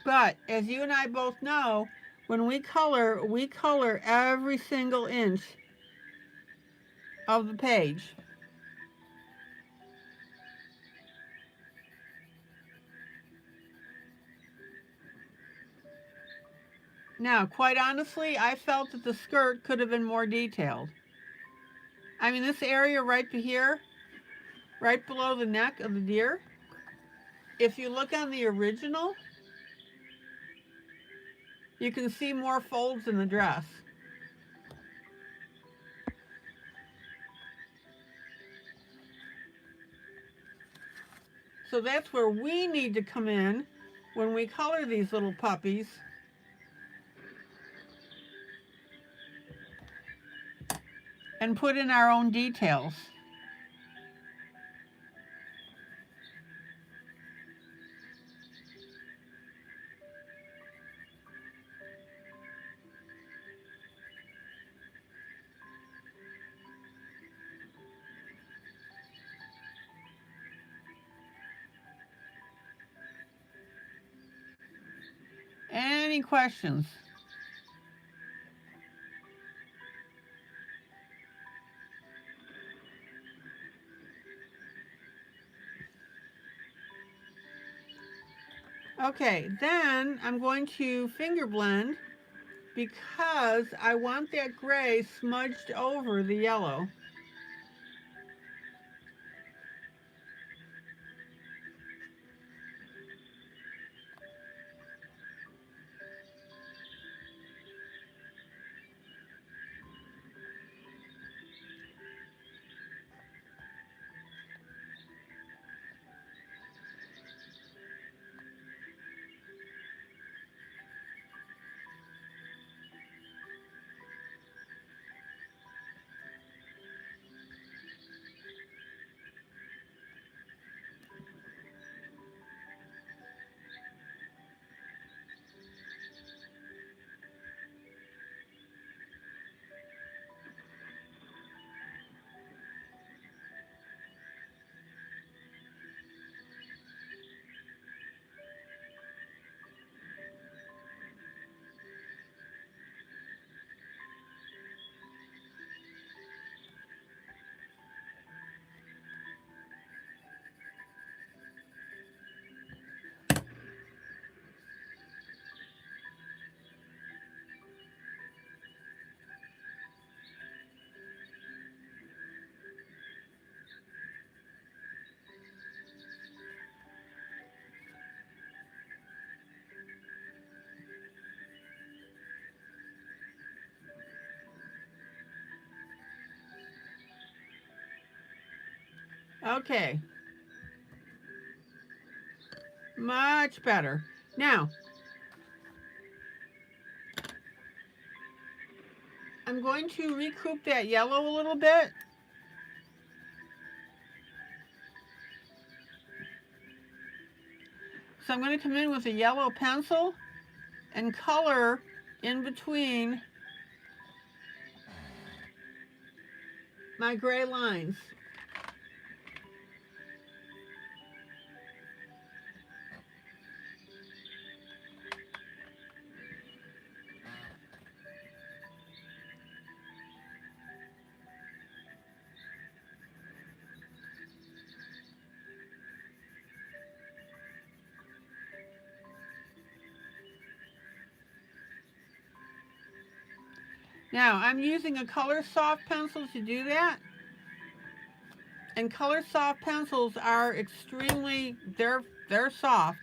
But as you and I both know, when we color every single inch of the page. Now, quite honestly, I felt that the skirt could have been more detailed. I mean, this area right here, right below the neck of the deer, if you look on the original, you can see more folds in the dress. So that's where we need to come in when we color these little puppies. And put in our own details. Any questions? Okay, then I'm going to finger blend because I want that gray smudged over the yellow. Okay. Much better. Now, I'm going to recoup that yellow a little bit. So I'm going to come in with a yellow pencil and color in between my gray lines. Now, I'm using a color soft pencil to do that. And color soft pencils are extremely, they're soft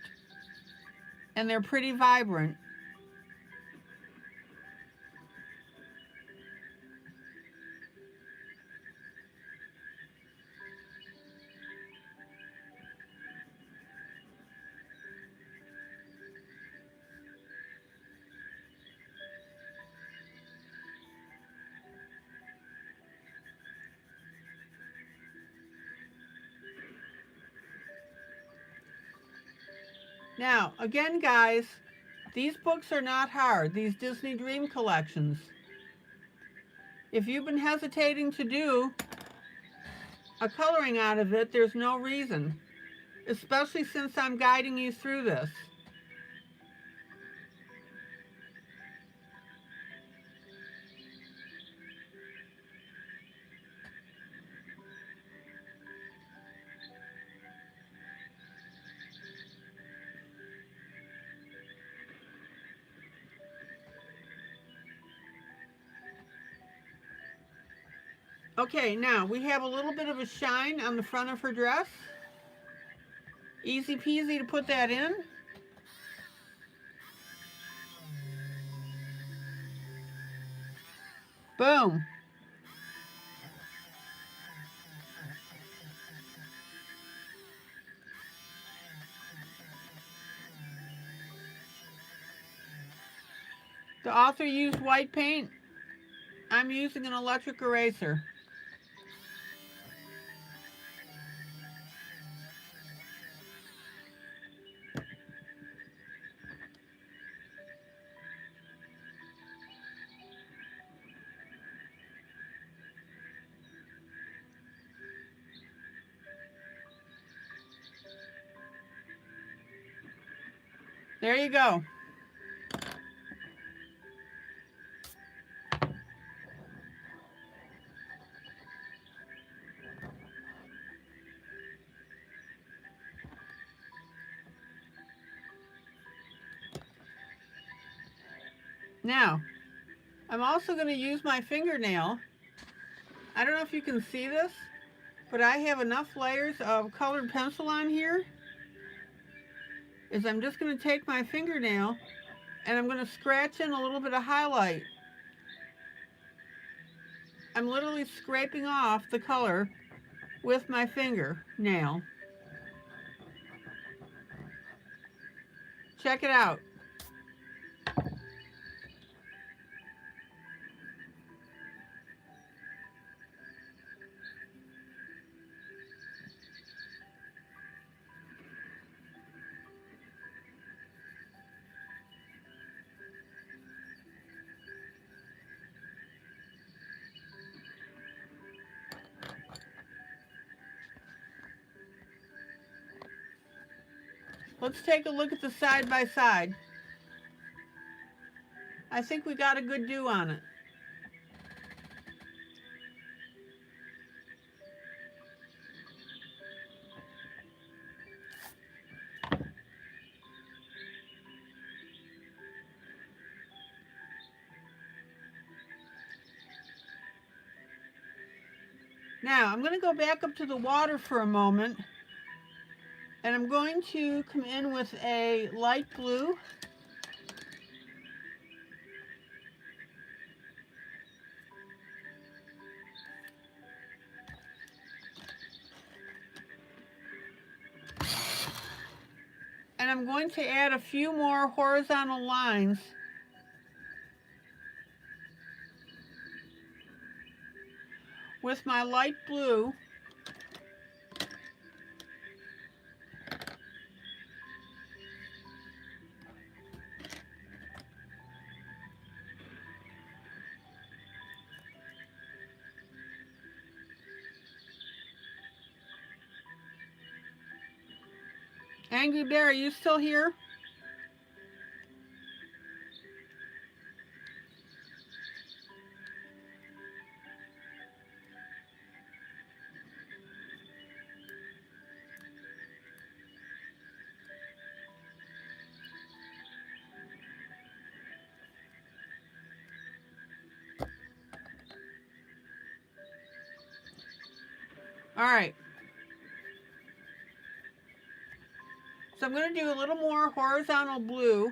and they're pretty vibrant. Now, again, guys, these books are not hard, these Disney Dream collections. If you've been hesitating to do a coloring out of it, there's no reason, especially since I'm guiding you through this. Okay, now we have a little bit of a shine on the front of her dress. Easy peasy to put that in. Boom. The author used white paint. I'm using an electric eraser. There you go. Now, I'm also going to use my fingernail. I don't know if you can see this, but I have enough layers of colored pencil on here. I'm just going to take my fingernail and I'm going to scratch in a little bit of highlight. I'm literally scraping off the color with my fingernail. Check it out. Let's take a look at the side by side. I think we got a good do on it. Now, I'm going to go back up to the water for a moment, and I'm going to come in with a light blue. And I'm going to add a few more horizontal lines with my light blue. Angry Bear, are you still here? All right. So I'm going to do a little more horizontal blue.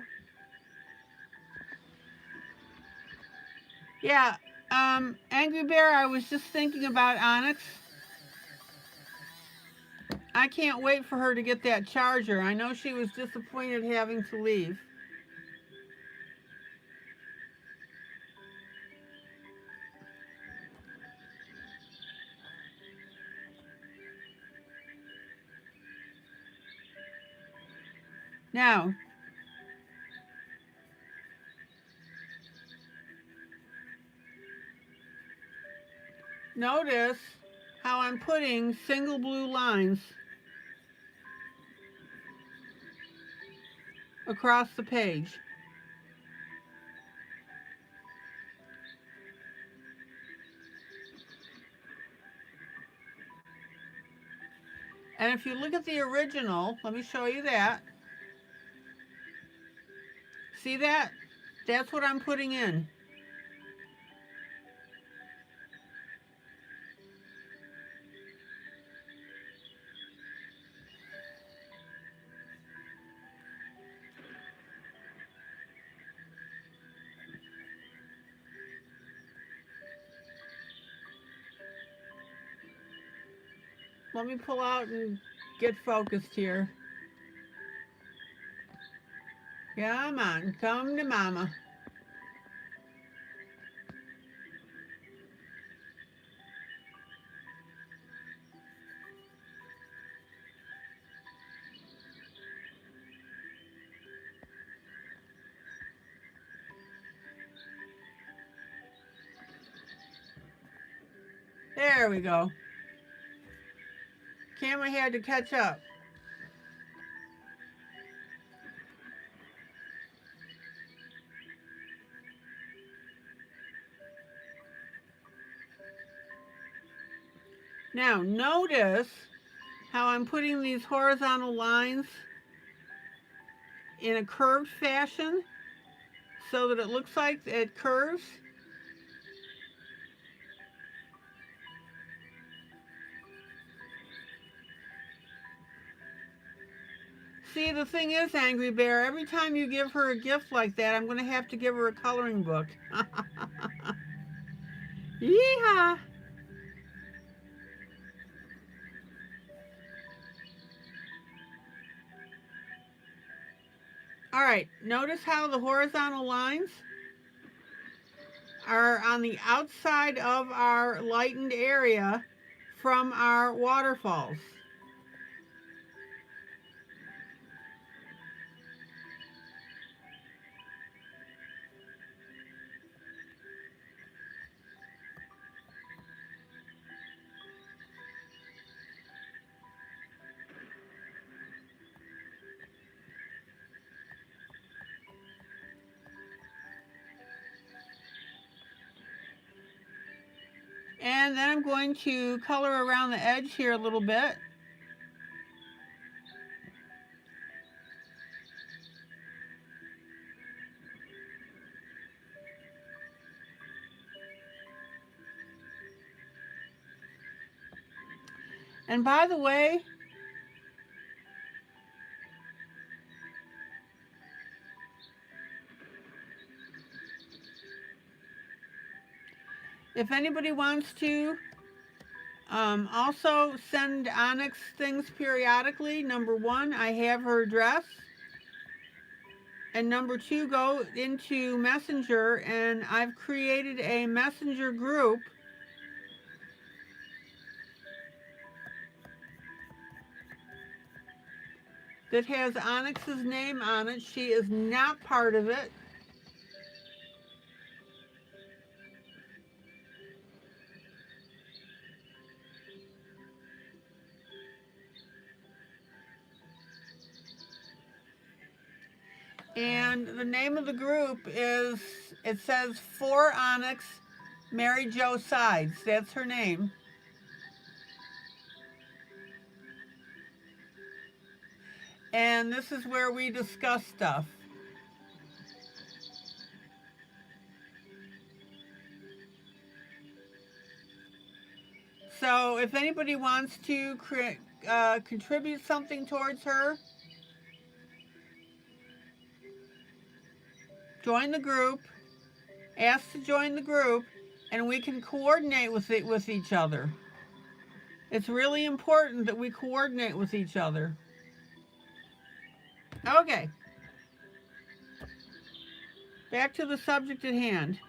Yeah, Angry Bear, I was just thinking about Onyx. I can't wait for her to get that charger. I know she was disappointed having to leave. Now, notice how I'm putting single blue lines across the page. And if you look at the original, let me show you that. See that? That's what I'm putting in. Let me pull out and get focused here. Come on, come to mama. There we go. Camera had to catch up. Now notice how I'm putting these horizontal lines in a curved fashion so that it looks like it curves. See, the thing is, Angry Bear, every time you give her a gift like that, I'm going to have to give her a coloring book. Yeehaw! All right, notice how the horizontal lines are on the outside of our lightened area from our waterfalls. And then I'm going to color around the edge here a little bit. And by the way, if anybody wants to also send Onyx things periodically, number one, I have her address. And number two, go into Messenger, and I've created a Messenger group that has Onyx's name on it. She is not part of it. And the name of the group is, it says For Onyx, Mary Jo Sides. That's her name. And this is where we discuss stuff. So if anybody wants to contribute something towards her, join the group, ask to join the group, and we can coordinate with each other. It's really important that we coordinate with each other. Okay. Back to the subject at hand.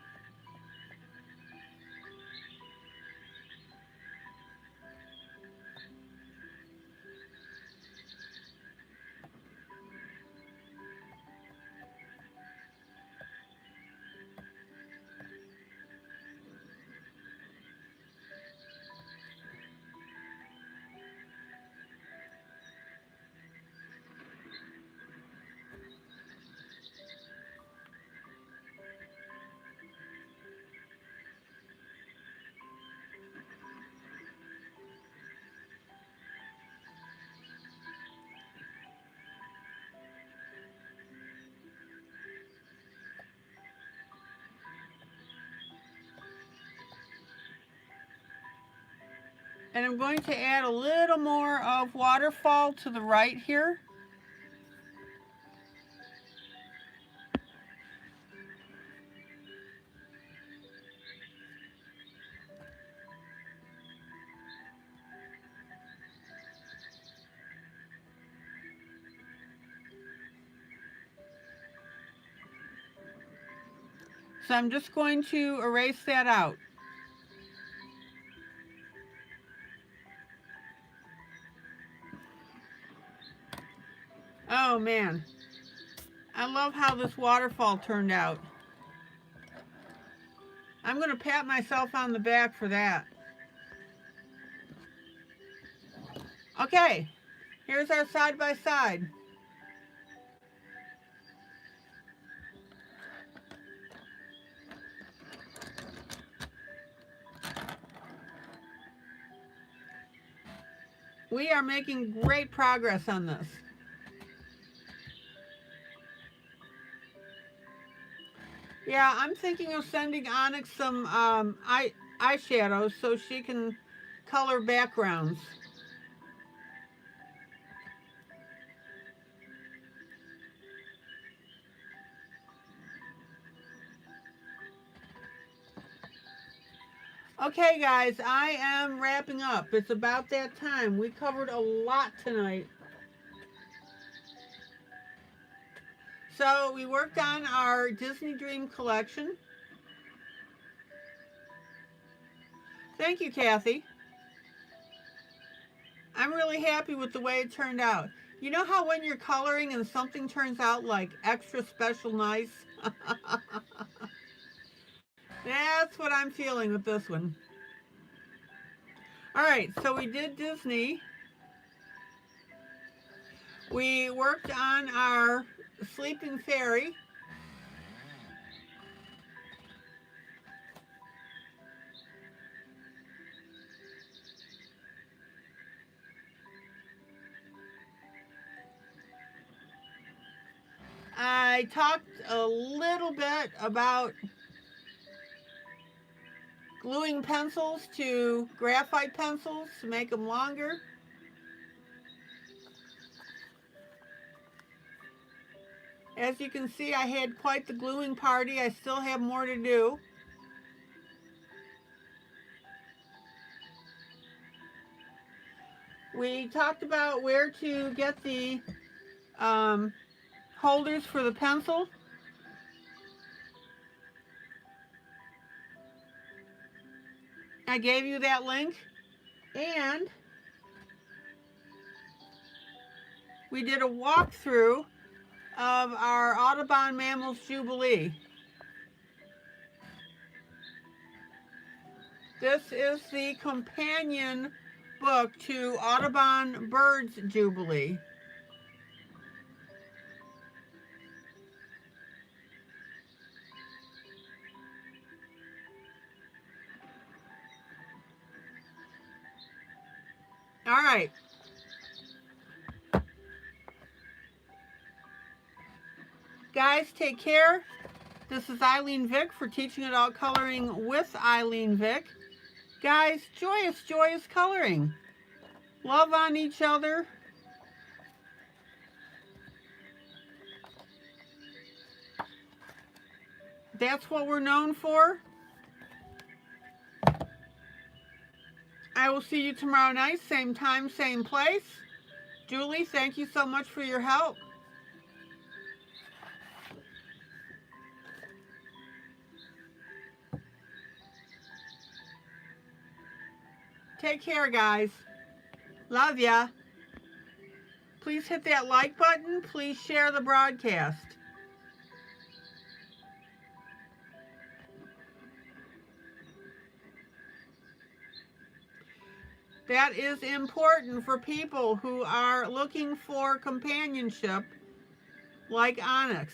And I'm going to add a little more of waterfall to the right here. So I'm just going to erase that out. Oh man, I love how this waterfall turned out. I'm going to pat myself on the back for that. Okay, here's our side by side. We are making great progress on this. Yeah, I'm thinking of sending Onyx some eyeshadows so she can color backgrounds. Okay, guys, I am wrapping up. It's about that time. We covered a lot tonight. So we worked on our Disney Dream collection. Thank you, Kathy. I'm really happy with the way it turned out. You know how when you're coloring and something turns out like extra special nice? That's what I'm feeling with this one. All right, so we did Disney. We worked on our Sleeping Fairy. I talked a little bit about gluing pencils to graphite pencils to make them longer. As you can see, I had quite the gluing party. I still have more to do. We talked about where to get the holders for the pencil. I gave you that link. And we did a walkthrough of our Audubon Mammals Jubilee. This is the companion book to Audubon Birds Jubilee. All right. Guys, take care. This is ILene Vick for Teaching Adult Coloring with ILene Vick. Guys, joyous, joyous coloring. Love on each other. That's what we're known for. I will see you tomorrow night, same time, same place. Julie, thank you so much for your help. Take care, guys. Love ya. Please hit that like button. Please share the broadcast. That is important for people who are looking for companionship like Onyx.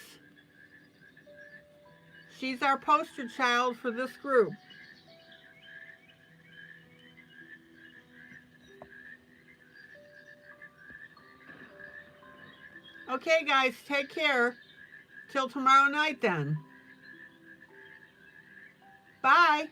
She's our poster child for this group. Okay, guys, take care. Till tomorrow night then. Bye.